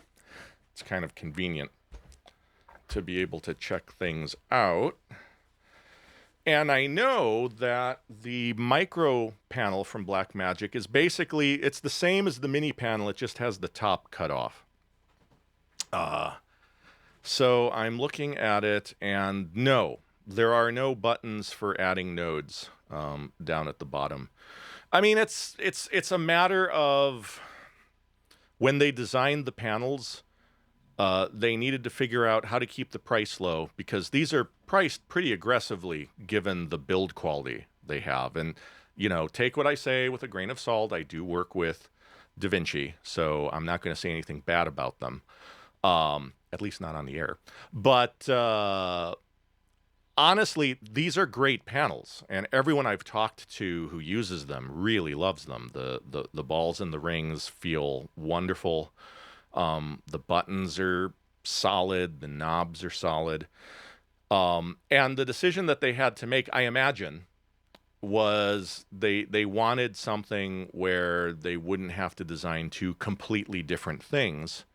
it's kind of convenient to be able to check things out. And I know that the micro panel from Blackmagic is basically, it's the same as the mini panel, it just has the top cut off. So I'm looking at it, and no, there are no buttons for adding nodes down at the bottom. I mean, it's a matter of when they designed the panels, they needed to figure out how to keep the price low because these are priced pretty aggressively given the build quality they have. And, you know, take what I say with a grain of salt. I do work with DaVinci, so I'm not going to say anything bad about them, at least not on the air. But honestly, these are great panels, and everyone I've talked to who uses them really loves them. The balls and the rings feel wonderful. The buttons are solid, the knobs are solid. And the decision that they had to make, I imagine, was they wanted something where they wouldn't have to design two completely different things,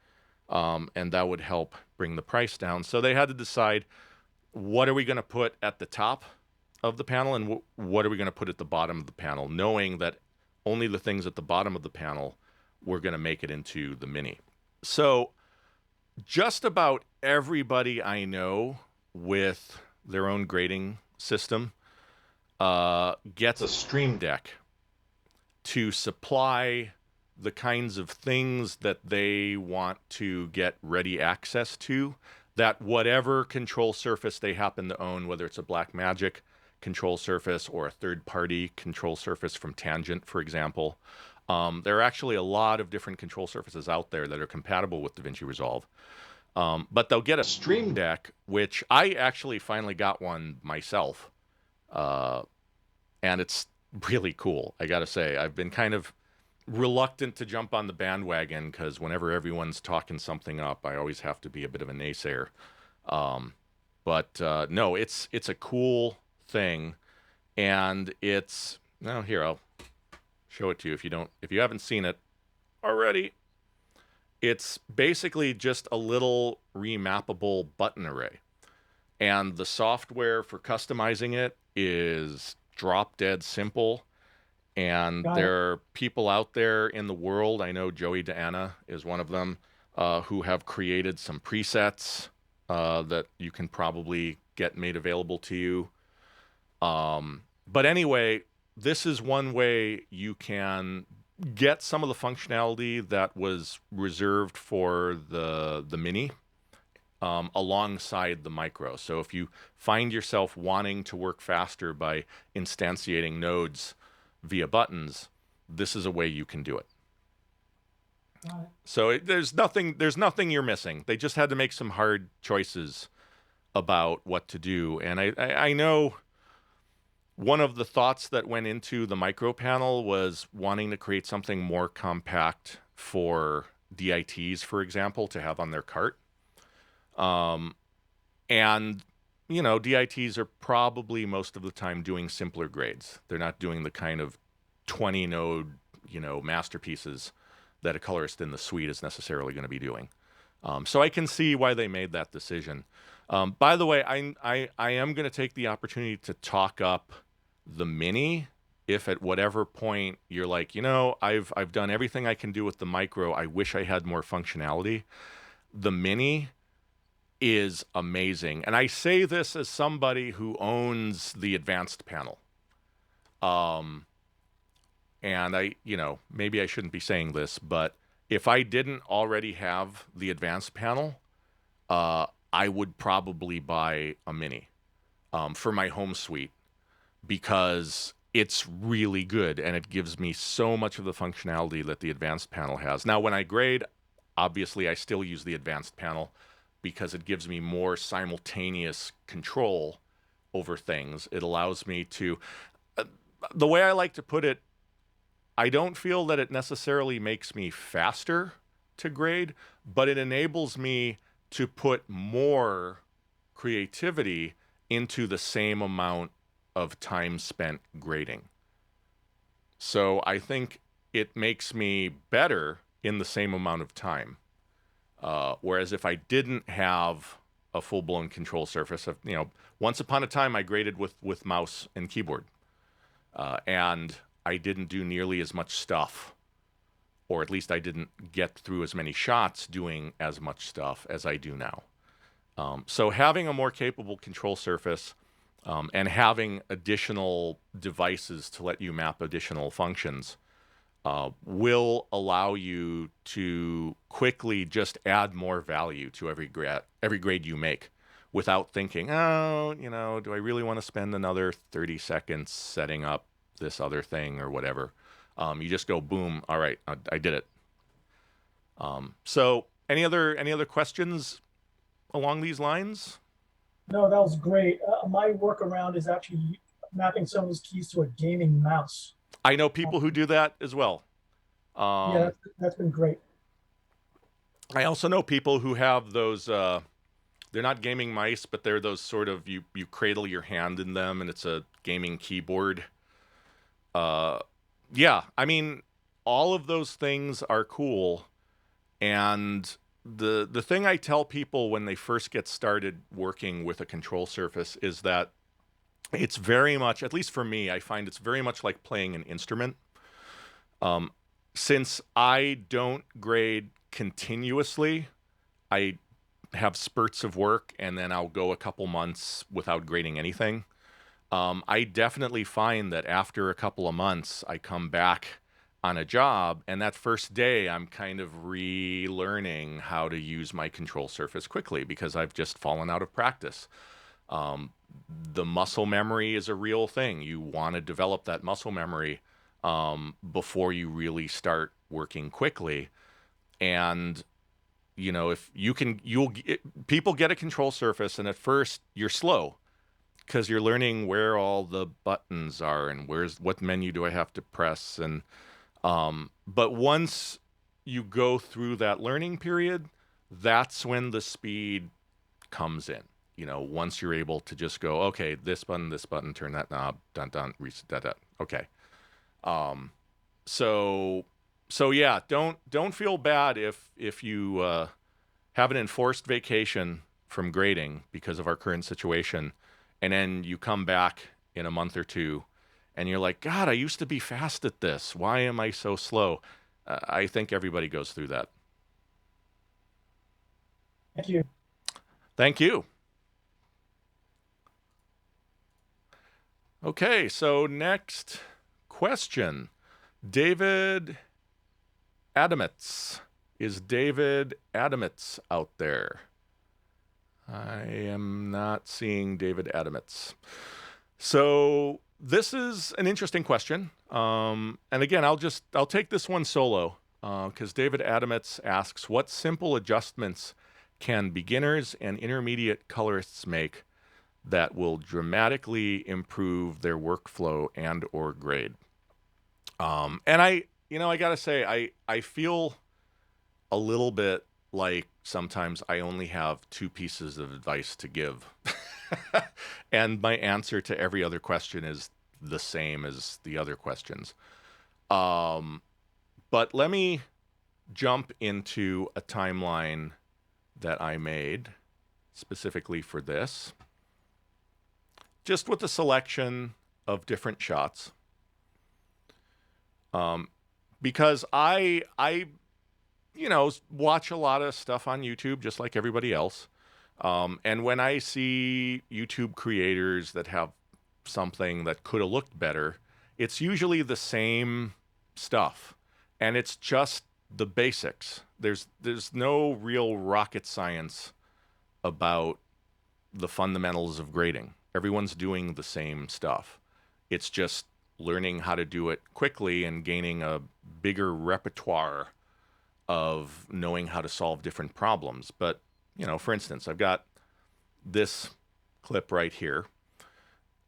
and that would help bring the price down. So they had to decide, what are we going to put at the top of the panel and what are we going to put at the bottom of the panel, knowing that only the things at the bottom of the panel were going to make it into the mini. So just about everybody I know with their own grading system gets a Stream Deck to supply the kinds of things that they want to get ready access to, that whatever control surface they happen to own, whether it's a Blackmagic control surface or a third-party control surface from Tangent, for example. There are actually a lot of different control surfaces out there that are compatible with DaVinci Resolve. But they'll get a Stream Deck, which I actually finally got one myself. And it's really cool, I gotta say. I've been kind of reluctant to jump on the bandwagon because whenever everyone's talking something up, I always have to be a bit of a naysayer. But no, it's a cool thing, and it's now here. I'll show it to you if you haven't seen it already. It's basically just a little remappable button array, and the software for customizing it is drop dead simple. And there are people out there in the world, I know Joey DeAnna is one of them, who have created some presets that you can probably get made available to you. But anyway, this is one way you can get some of the functionality that was reserved for the Mini alongside the Micro. So if you find yourself wanting to work faster by instantiating nodes via buttons, this is a way you can do it. So there's nothing you're missing. They just had to make some hard choices about what to do. And I know one of the thoughts that went into the Micro panel was wanting to create something more compact for DITs, for example, to have on their cart. And you know, DITs are probably most of the time doing simpler grades. They're not doing the kind of 20 node, you know, masterpieces that a colorist in the suite is necessarily going to be doing. So I can see why they made that decision. By the way, I am going to take the opportunity to talk up the Mini. If at whatever point you're like, you know, I've done everything I can do with the Micro, I wish I had more functionality. The Mini is amazing. And I say this as somebody who owns the advanced panel. And I, you know, maybe I shouldn't be saying this, but if I didn't already have the advanced panel, I would probably buy a Mini for my home suite because it's really good and it gives me so much of the functionality that the advanced panel has. Now, when I grade, obviously I still use the advanced panel because it gives me more simultaneous control over things. It allows me to, the way I like to put it, I don't feel that it necessarily makes me faster to grade, but it enables me to put more creativity into the same amount of time spent grading. So I think it makes me better in the same amount of time. Whereas if I didn't have a full-blown control surface, you know, once upon a time I graded with mouse and keyboard, and I didn't do nearly as much stuff, or at least I didn't get through as many shots doing as much stuff as I do now. So having a more capable control surface and having additional devices to let you map additional functions will allow you to quickly just add more value to every grade you make without thinking, oh, you know, do I really want to spend another 30 seconds setting up this other thing or whatever. You just go, boom, all right, I did it. So any other questions along these lines? No, that was great. My workaround is actually mapping some of those keys to a gaming mouse. I know people who do that as well. Yeah, that's been great. I also know people who have those, they're not gaming mice, but they're those sort of, you cradle your hand in them and it's a gaming keyboard. Yeah, I mean, all of those things are cool. And the thing I tell people when they first get started working with a control surface is that it's very much, at least for me, I find it's very much like playing an instrument. Since I don't grade continuously, I have spurts of work and then I'll go a couple months without grading anything. I definitely find that after a couple of months, I come back on a job, and that first day, I'm kind of relearning how to use my control surface quickly because I've just fallen out of practice. The muscle memory is a real thing. You want to develop that muscle memory before you really start working quickly. And you know, if you can, people get a control surface, and at first you're slow because you're learning where all the buttons are and what menu do I have to press, and But once you go through that learning period, that's when the speed comes in. Once you're able to just go, okay, this button, turn that knob, dun, reset that. Okay. So yeah, don't feel bad if you have an enforced vacation from grading because of our current situation, and then you come back in a month or two, and you're like, God, I used to be fast at this. Why am I so slow? I think everybody goes through that. Thank you. Thank you. Okay, so next question. David Adamitz. Is David Adamitz out there? I am not seeing David Adamitz. So this is an interesting question. And again, I'll take this one solo because David Adamitz asks, what simple adjustments can beginners and intermediate colorists make that will dramatically improve their workflow and or grade? And I gotta say, I feel a little bit like sometimes I only have two pieces of advice to give. And my answer to every other question is the same as the other questions. But let me jump into a timeline that I made specifically for this, just with a selection of different shots. Because I watch a lot of stuff on YouTube just like everybody else. And when I see YouTube creators that have something that could have looked better, it's usually the same stuff. And it's just the basics. There's no real rocket science about the fundamentals of grading. Everyone's doing the same stuff. It's just learning how to do it quickly and gaining a bigger repertoire of knowing how to solve different problems. But, for instance, I've got this clip right here,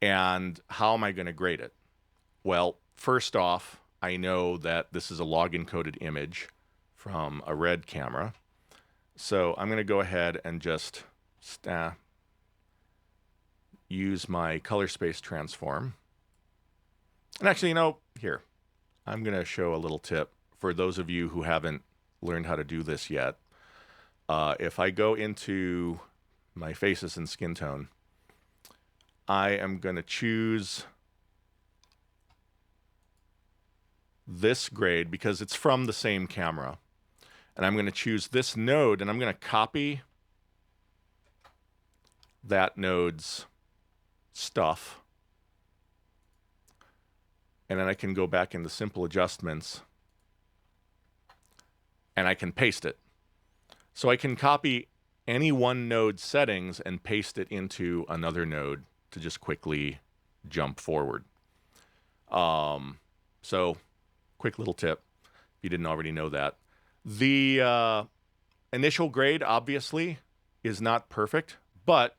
and how am I going to grade it? Well, first off, I know that this is a log encoded image from a red camera. So I'm going to go ahead and just use my color space transform. And actually, here, I'm going to show a little tip for those of you who haven't learned how to do this yet. If I go into my faces and skin tone, I am going to choose this grade because it's from the same camera. And I'm going to choose this node, and I'm going to copy that node's stuff. And then I can go back into simple adjustments, and I can paste it. So I can copy any one node's settings and paste it into another node to just quickly jump forward. So quick little tip, if you didn't already know that. The initial grade, obviously, is not perfect, but,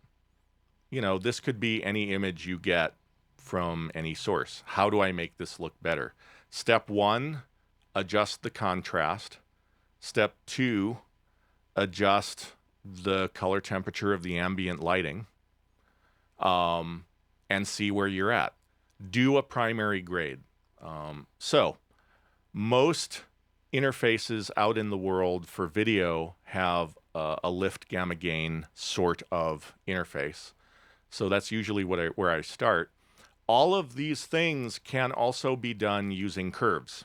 this could be any image you get from any source. How do I make this look better? Step 1, adjust the contrast. Step 2, adjust the color temperature of the ambient lighting, and see where you're at. Do a primary grade. So most interfaces out in the world for video have a lift gamma gain sort of interface. So that's usually where I start. All of these things can also be done using curves.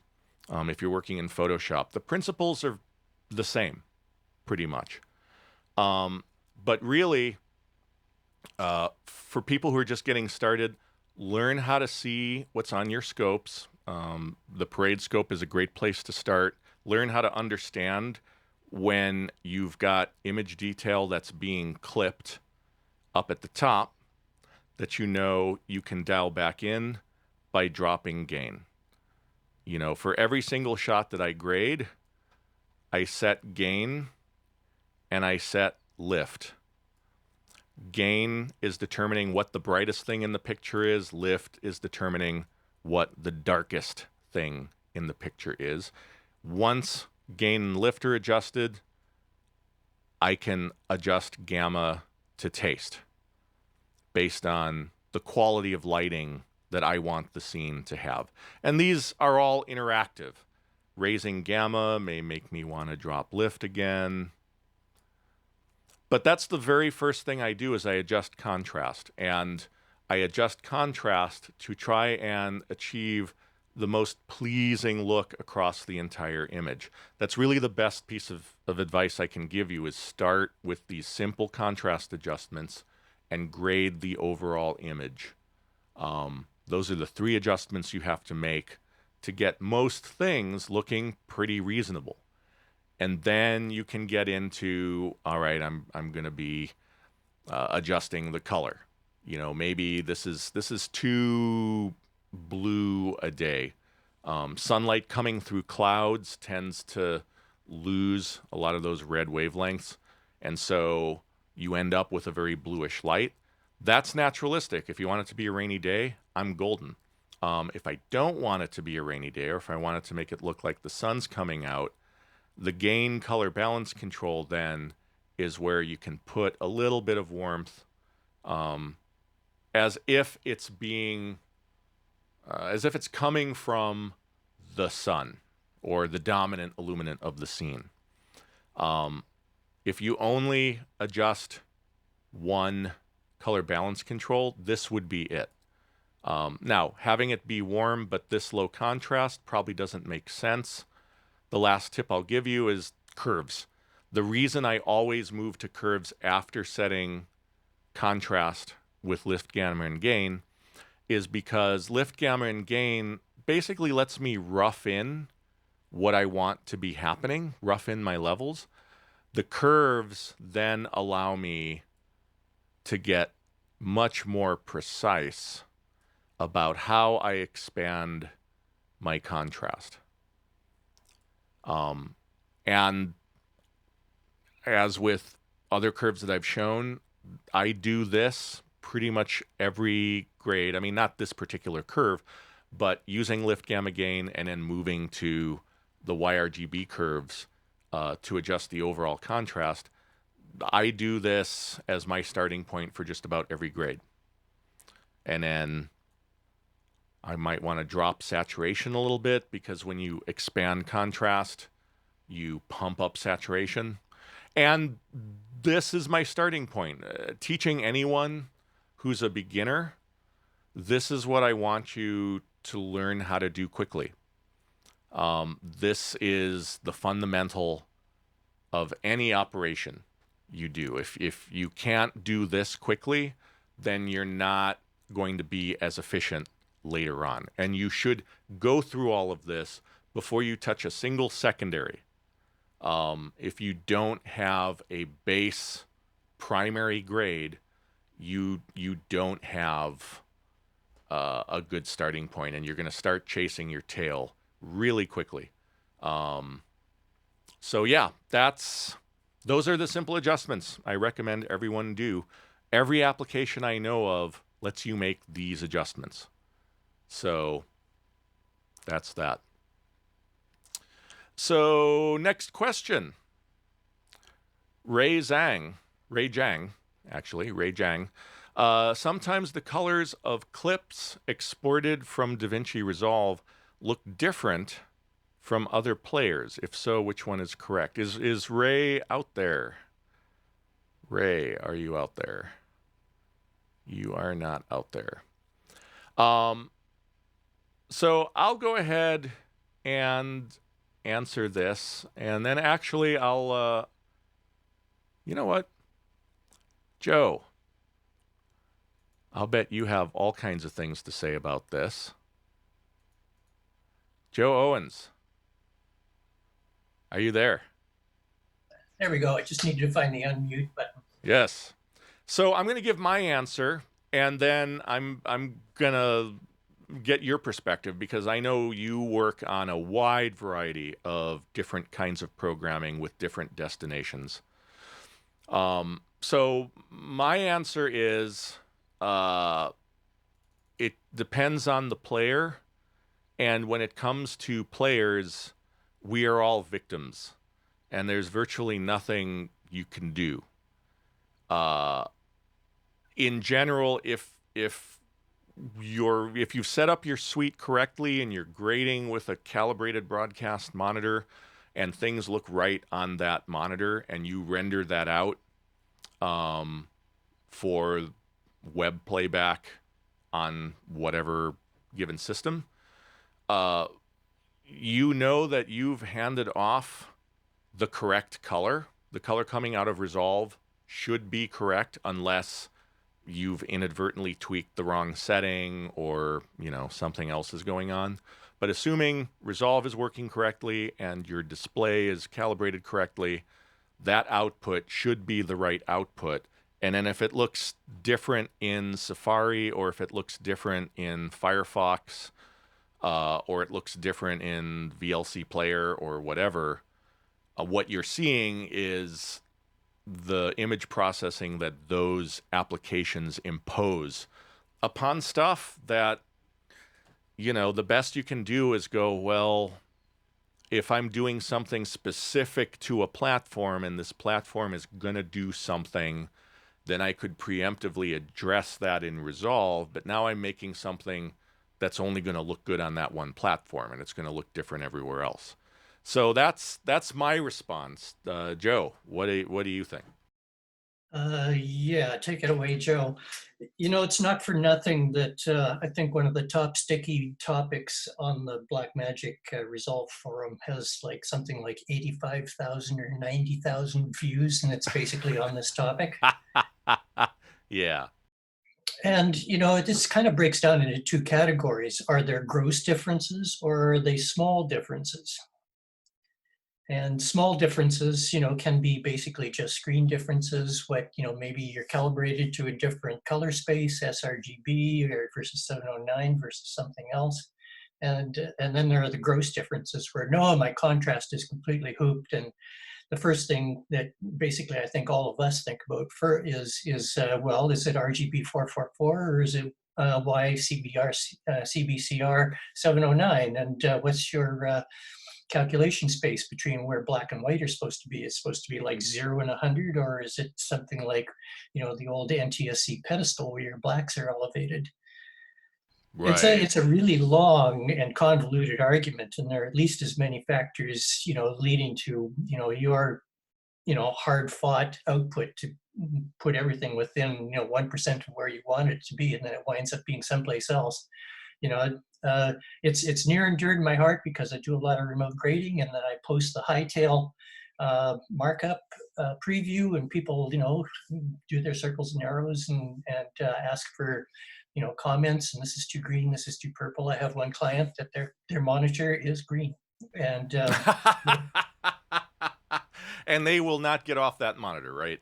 If you're working in Photoshop, the principles are the same, pretty much. But really, for people who are just getting started, learn how to see what's on your scopes. The parade scope is a great place to start. Learn how to understand when you've got image detail that's being clipped up at the top that you can dial back in by dropping gain. For every single shot that I grade, I set gain and I set lift. Gain is determining what the brightest thing in the picture is. Lift is determining what the darkest thing in the picture is, once gain and lift are adjusted, I can adjust gamma to taste based on the quality of lighting that I want the scene to have. And these are all interactive. Raising gamma may make me want to drop lift again. But that's the very first thing I do is I adjust contrast. And I adjust contrast to try and achieve the most pleasing look across the entire image. That's really the best piece of advice I can give you, is start with these simple contrast adjustments and grade the overall image. Those are the 3 adjustments you have to make to get most things looking pretty reasonable. And then you can get into, all right, I'm going to be adjusting the color. You know, maybe this is too blue a day. Sunlight coming through clouds tends to lose a lot of those red wavelengths, and so you end up with a very bluish light. That's naturalistic. If you want it to be a rainy day, I'm golden. If I don't want it to be a rainy day, or if I want it to make it look like the sun's coming out, the gain color balance control then is where you can put a little bit of warmth, as if it's coming from the sun or the dominant illuminant of the scene. If you only adjust one color balance control, this would be it. Now, having it be warm but this low contrast probably doesn't make sense. The last tip I'll give you is curves. The reason I always move to curves after setting contrast with lift, gamma, and gain is because lift, gamma, and gain basically lets me rough in what I want to be happening, rough in my levels. The curves then allow me to get much more precise about how I expand my contrast. And as with other curves that I've shown, I do this pretty much every grade. I mean, not this particular curve, but using lift, gamma, gain, and then moving to the YRGB curves to adjust the overall contrast. I do this as my starting point for just about every grade. And then I might want to drop saturation a little bit, because when you expand contrast, you pump up saturation. And this is my starting point. Teaching anyone who's a beginner, this is what I want you to learn how to do quickly. This is the fundamental of any operation you do. If you can't do this quickly, then you're not going to be as efficient later on. And you should go through all of this before you touch a single secondary. If you don't have a base primary grade, you don't have a good starting point, and you're going to start chasing your tail really quickly. So yeah, those are the simple adjustments I recommend everyone do. Every application I know of lets you make these adjustments. So that's that. So next question. Ray Zhang. Sometimes the colors of clips exported from DaVinci Resolve look different from other players. If so, which one is correct? Is Ray out there? Ray, are you out there? You are not out there. So I'll go ahead and answer this, and then actually I'll, you know what? Joe, I'll bet you have all kinds of things to say about this. Joe Owens, are you there? There we go. I just needed to find the unmute button. Yes. So I'm going to give my answer, and then I'm going to get your perspective, because I know you work on a wide variety of different kinds of programming with different destinations. So my answer is, it depends on the player, And when it comes to players, we are all victims, and there's virtually nothing you can do. In general, if you've set up your suite correctly and you're grading with a calibrated broadcast monitor and things look right on that monitor and you render that out for web playback on whatever given system, you know that you've handed off the correct color. The color coming out of Resolve should be correct unless you've inadvertently tweaked the wrong setting or, something else is going on. But assuming Resolve is working correctly and your display is calibrated correctly, that output should be the right output. And then if it looks different in Safari, or if it looks different in Firefox, or it looks different in VLC Player or whatever, what you're seeing is the image processing that those applications impose upon stuff that, the best you can do is go, well, if I'm doing something specific to a platform and this platform is going to do something, then I could preemptively address that in Resolve. But now I'm making something that's only going to look good on that one platform, and it's going to look different everywhere else. So that's my response. Joe, what do you think? Yeah, take it away, Joe. It's not for nothing that I think one of the top sticky topics on the Blackmagic Resolve forum has something like 85,000 or 90,000 views, and it's basically on this topic. Yeah. And, this kind of breaks down into two categories. Are there gross differences or are they small differences? And small differences, can be basically just screen differences. Maybe you're calibrated to a different color space, sRGB versus 709 versus something else. And then there are the gross differences where, no, my contrast is completely hooped. And the first thing that basically I think all of us think about is well, is it RGB 444 or is it CBCR 709? And what's your calculation space between where black and white are supposed to be? It's supposed to be like 0 and 100, or is it something like, the old NTSC pedestal where your blacks are elevated? Right. It's a really long and convoluted argument, and there are at least as many factors, leading to, your, hard-fought output to put everything within, 1% of where you want it to be, and then it winds up being someplace else. It's near and dear to my heart because I do a lot of remote grading, and then I post the Hightail markup preview, and people, do their circles and arrows and ask for, comments. And this is too green, this is too purple. I have one client that their monitor is green, and and they will not get off that monitor, right?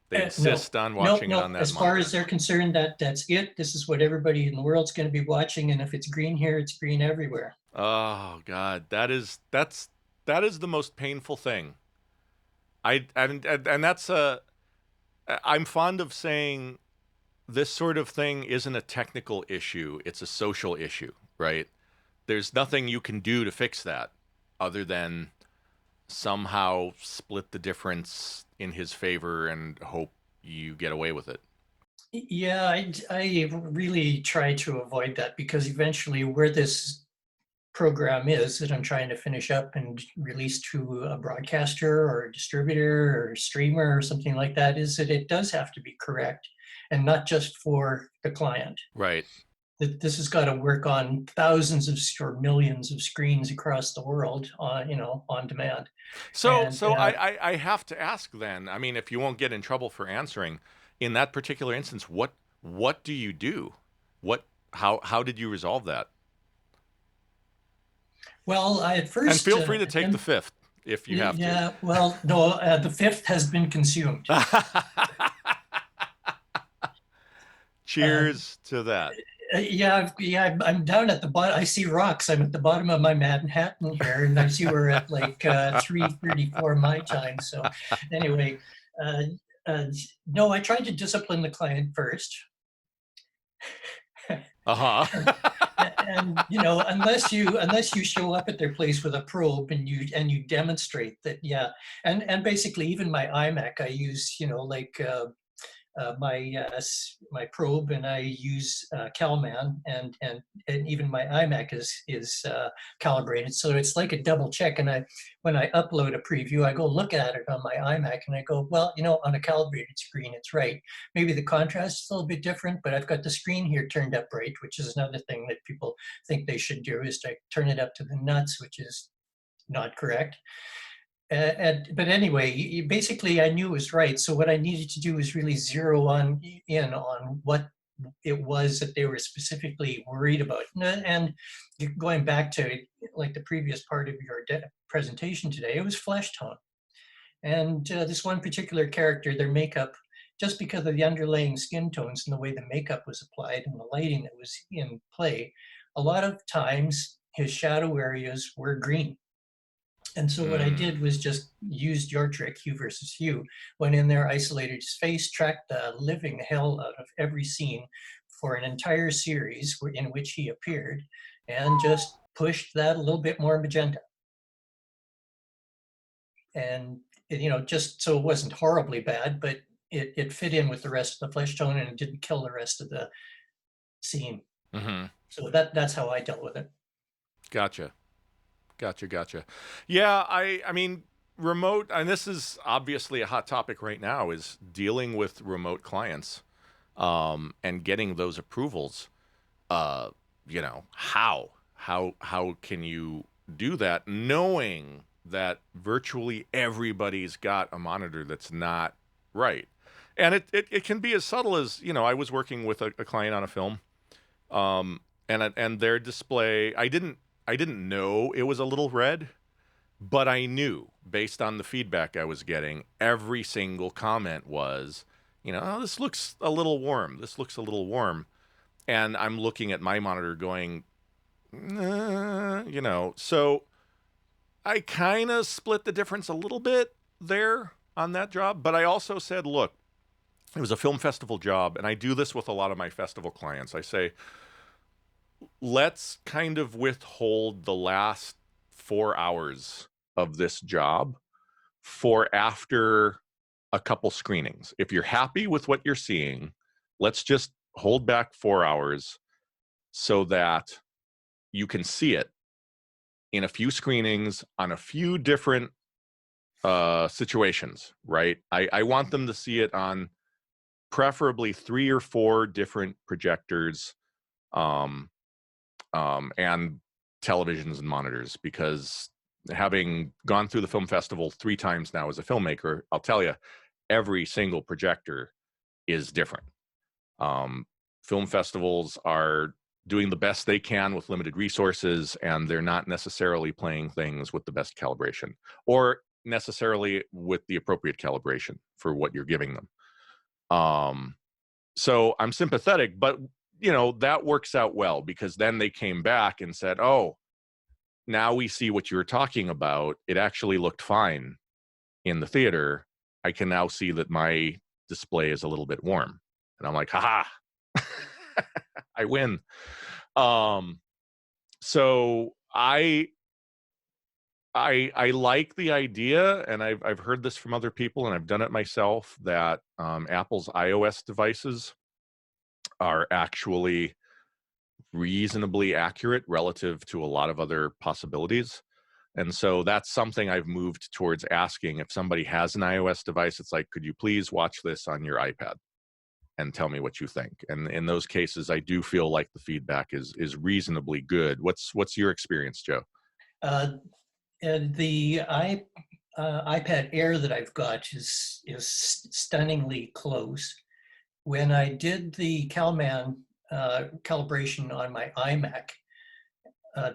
They insist on watching it on that as monitor. far as they're concerned, that's it. This is what everybody in the world's going to be watching, and if it's green here, it's green everywhere. Oh God, that's the most painful thing. And that's I'm fond of saying this sort of thing isn't a technical issue, it's a social issue, right? There's nothing you can do to fix that other than somehow split the difference in his favor and hope you get away with it. Yeah, I really try to avoid that, because eventually where this program is that I'm trying to finish up and release to a broadcaster or a distributor or a streamer or something like that, is that it does have to be correct, and not just for the client. Right. That this has got to work on thousands of or millions of screens across the world on demand. So I have to ask then, I mean, if you won't get in trouble for answering, in that particular instance, what do you do? How did you resolve that? Well, I at first... And feel free to take the fifth if you have to. Yeah, well, no, the fifth has been consumed. Cheers to that. Yeah, I'm down at the bottom. I see rocks. I'm at the bottom of my Manhattan here, and I see we're at like 3:34 my time. So anyway, no, I tried to discipline the client first. Uh-huh. And you know, unless you show up at their place with a probe and you demonstrate that, yeah. And basically, even my iMac, I use, you know, like my probe, and I use CalMan, and even my iMac is calibrated, so it's like a double check. And when I upload a preview, I go look at it on my iMac, and I go, well, you know, on a calibrated screen, it's right. Maybe the contrast is a little bit different, but I've got the screen here turned up right, which is another thing that people think they should do, is to turn it up to the nuts, which is not correct. But anyway, basically, I knew it was right. So what I needed to do was really zero in on what it was that they were specifically worried about. And going back to like the previous part of your presentation today, it was flesh tone. And this one particular character, their makeup, just because of the underlying skin tones and the way the makeup was applied and the lighting that was in play, a lot of times his shadow areas were green. And so what I did was just used your trick, hue versus hue, went in there, isolated his face, tracked the living hell out of every scene for an entire series in which he appeared, and just pushed that a little bit more magenta. And, you know, just so it wasn't horribly bad, but it fit in with the rest of the flesh tone, and it didn't kill the rest of the scene. Mm-hmm. So that's how I dealt with it. Gotcha. Yeah, I mean, remote, and this is obviously a hot topic right now, is dealing with remote clients, and getting those approvals. You know, how can you do that knowing that virtually everybody's got a monitor that's not right? And it can be as subtle as, you know, I was working with a client on a film, and their display, I didn't know it was a little red, but I knew based on the feedback I was getting, every single comment was, you know, oh, this looks a little warm. This looks a little warm. And I'm looking at my monitor going, you know, so I kind of split the difference a little bit there on that job. But I also said, look, it was a film festival job. And I do this with a lot of my festival clients. I say, let's kind of withhold the last 4 hours of this job for after a couple screenings. If you're happy with what you're seeing, let's just hold back 4 hours so that you can see it in a few screenings on a few different situations, right? I want them to see it on preferably 3 or 4 different projectors, and televisions and monitors, because having gone through the film festival 3 times now as a filmmaker, I'll tell you, every single projector is different. Film festivals are doing the best they can with limited resources, and they're not necessarily playing things with the best calibration or necessarily with the appropriate calibration for what you're giving them. So I'm sympathetic, but you know, that works out well, because then they came back and said, oh, now we see what you were talking about. It actually looked fine in the theater. I can now see that my display is a little bit warm. And I'm like, haha, I win. So I like the idea, and I've heard this from other people, and I've done it myself, that Apple's iOS devices are actually reasonably accurate relative to a lot of other possibilities. And so that's something I've moved towards asking. If somebody has an iOS device, it's like, could you please watch this on your iPad and tell me what you think? And in those cases, I do feel like the feedback is reasonably good. What's your experience, Joe? And the iPad Air that I've got is stunningly close. When I did the CalMan calibration on my iMac,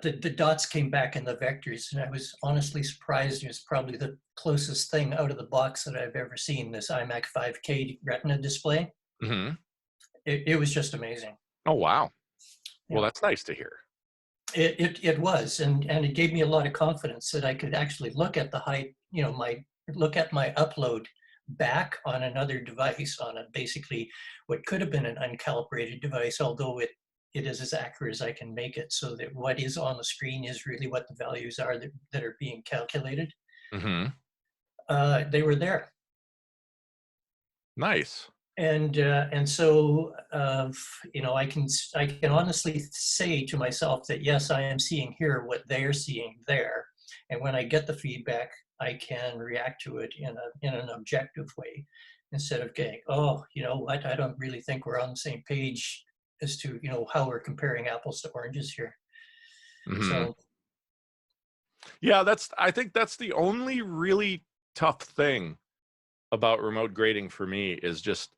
the dots came back in the vectors, and I was honestly surprised. It was probably the closest thing out of the box that I've ever seen, this iMac 5K Retina display. Mm-hmm. It was just amazing. Oh, wow. Yeah. Well, that's nice to hear. It was, and it gave me a lot of confidence that I could actually look at the height, you know, look at my upload back on another device, on a basically what could have been an uncalibrated device, although it is as accurate as I can make it, so that what is on the screen is really what the values are that are being calculated. Mm-hmm. They were there. Nice. And so you know, I can honestly say to myself that yes, I am seeing here what they're seeing there, and when I get the feedback, I can react to it in an objective way, instead of going, oh, you know what, I don't really think we're on the same page as to, you know, how we're comparing apples to oranges here. Mm-hmm. So Yeah, I think that's the only really tough thing about remote grading for me, is just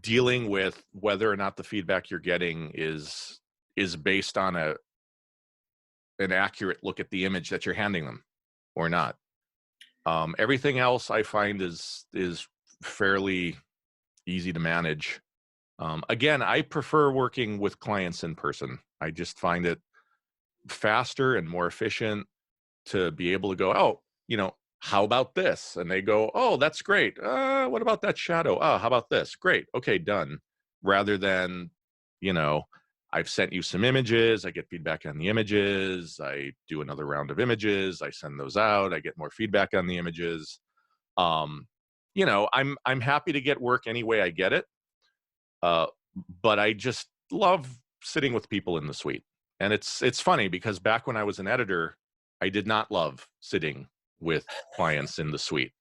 dealing with whether or not the feedback you're getting is based on an accurate look at the image that you're handing them or not. Everything else I find is fairly easy to manage. Again, I prefer working with clients in person. I just find it faster and more efficient to be able to go, oh, you know, how about this? And they go, oh, that's great. What about that shadow? Oh, how about this? Great. Okay, done. Rather than, you know, I've sent you some images, I get feedback on the images, I do another round of images, I send those out, I get more feedback on the images. You know, I'm happy to get work any way I get it. But I just love sitting with people in the suite. And it's funny because back when I was an editor, I did not love sitting with clients in the suite.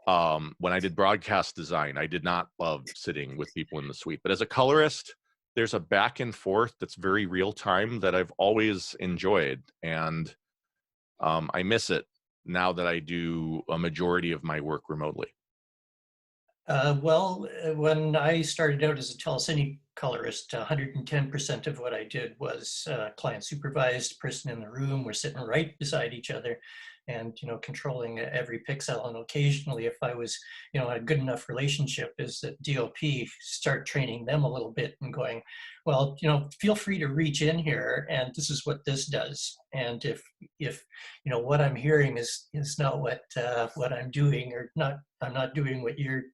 When I did broadcast design, I did not love sitting with people in the suite. But as a colorist, there's a back and forth that's very real time that I've always enjoyed. And I miss it now that I do a majority of my work remotely. Well, when I started out as a telecine colorist, 110% of what I did was client supervised, person in the room. We're sitting right beside each other, and you know, controlling every pixel. And occasionally, if I was, you know, a good enough relationship, is that DOP start training them a little bit and going, well, you know, feel free to reach in here, and this is what this does. And if you know what I'm hearing is not what I'm doing, or not, I'm not doing what you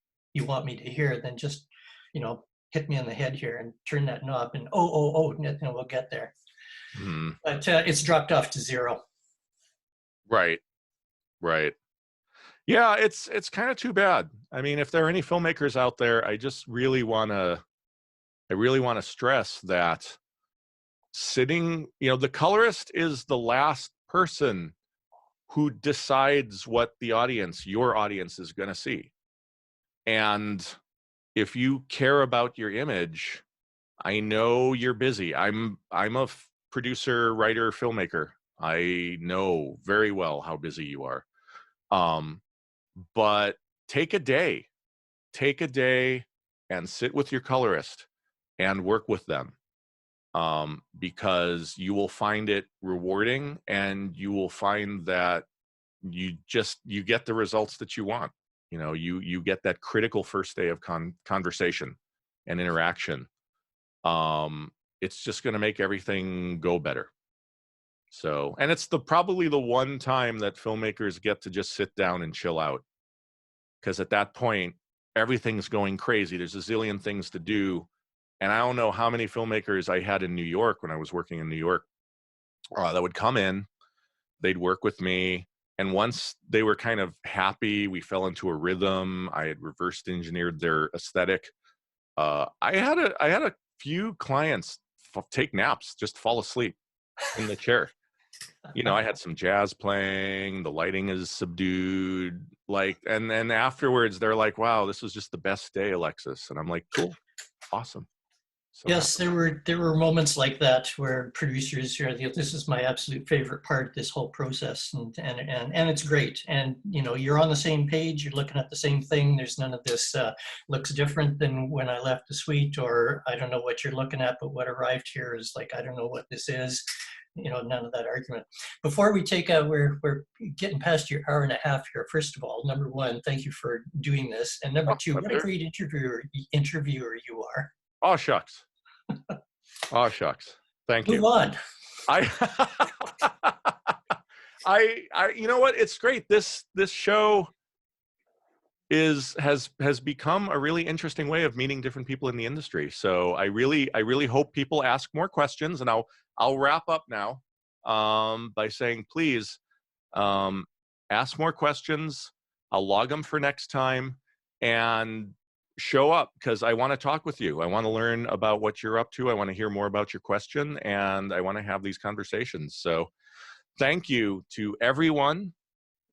want me to hear, then just, you know, hit me on the head here and turn that knob, and and we'll get there. Hmm. But it's dropped off to zero. Right. Yeah, it's kind of too bad. I mean, if there are any filmmakers out there, I really want to stress that sitting, you know, the colorist is the last person who decides what your audience is going to see. And if you care about your image, I know you're busy. I'm a producer, writer, filmmaker. I know very well how busy you are. But take a day and sit with your colorist and work with them. Because you will find it rewarding, and you will find that you get the results that you want. You know, you get that critical first day of conversation and interaction. It's just going to make everything go better. So, and it's probably the one time that filmmakers get to just sit down and chill out, because at that point everything's going crazy. There's a zillion things to do. And I don't know how many filmmakers I had in New York when I was working in New York that would come in, they'd work with me. And once they were kind of happy, we fell into a rhythm. I had reversed engineered their aesthetic. I had a few clients take naps, just fall asleep in the chair. You know, I had some jazz playing, the lighting is subdued, like, and then afterwards they're like, wow, this was just the best day, Alexis. And I'm like, cool, awesome. So Yes, there were moments like that where producers are, this is my absolute favorite part of this whole process, and it's great. And you know, you're on the same page, you're looking at the same thing. There's none of this looks different than when I left the suite, or I don't know what you're looking at, but what arrived here is like, I don't know what this is. You know, none of that argument. Before we take we're getting past your hour and a half here. First of all, number one, thank you for doing this, and number two, what a great interviewer you are. Oh shucks. Oh shucks. Thank you. Move on. I you know what? It's great. This show, has become a really interesting way of meeting different people in the industry. So I really hope people ask more questions, and I'll wrap up now by saying, please ask more questions. I'll log them for next time, and show up, because I want to talk with you. I want to learn about what you're up to. I want to hear more about your question, and I want to have these conversations. So thank you to everyone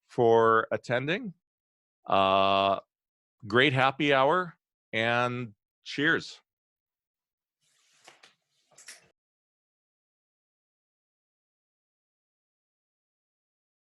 for attending. Great happy hour, and cheers.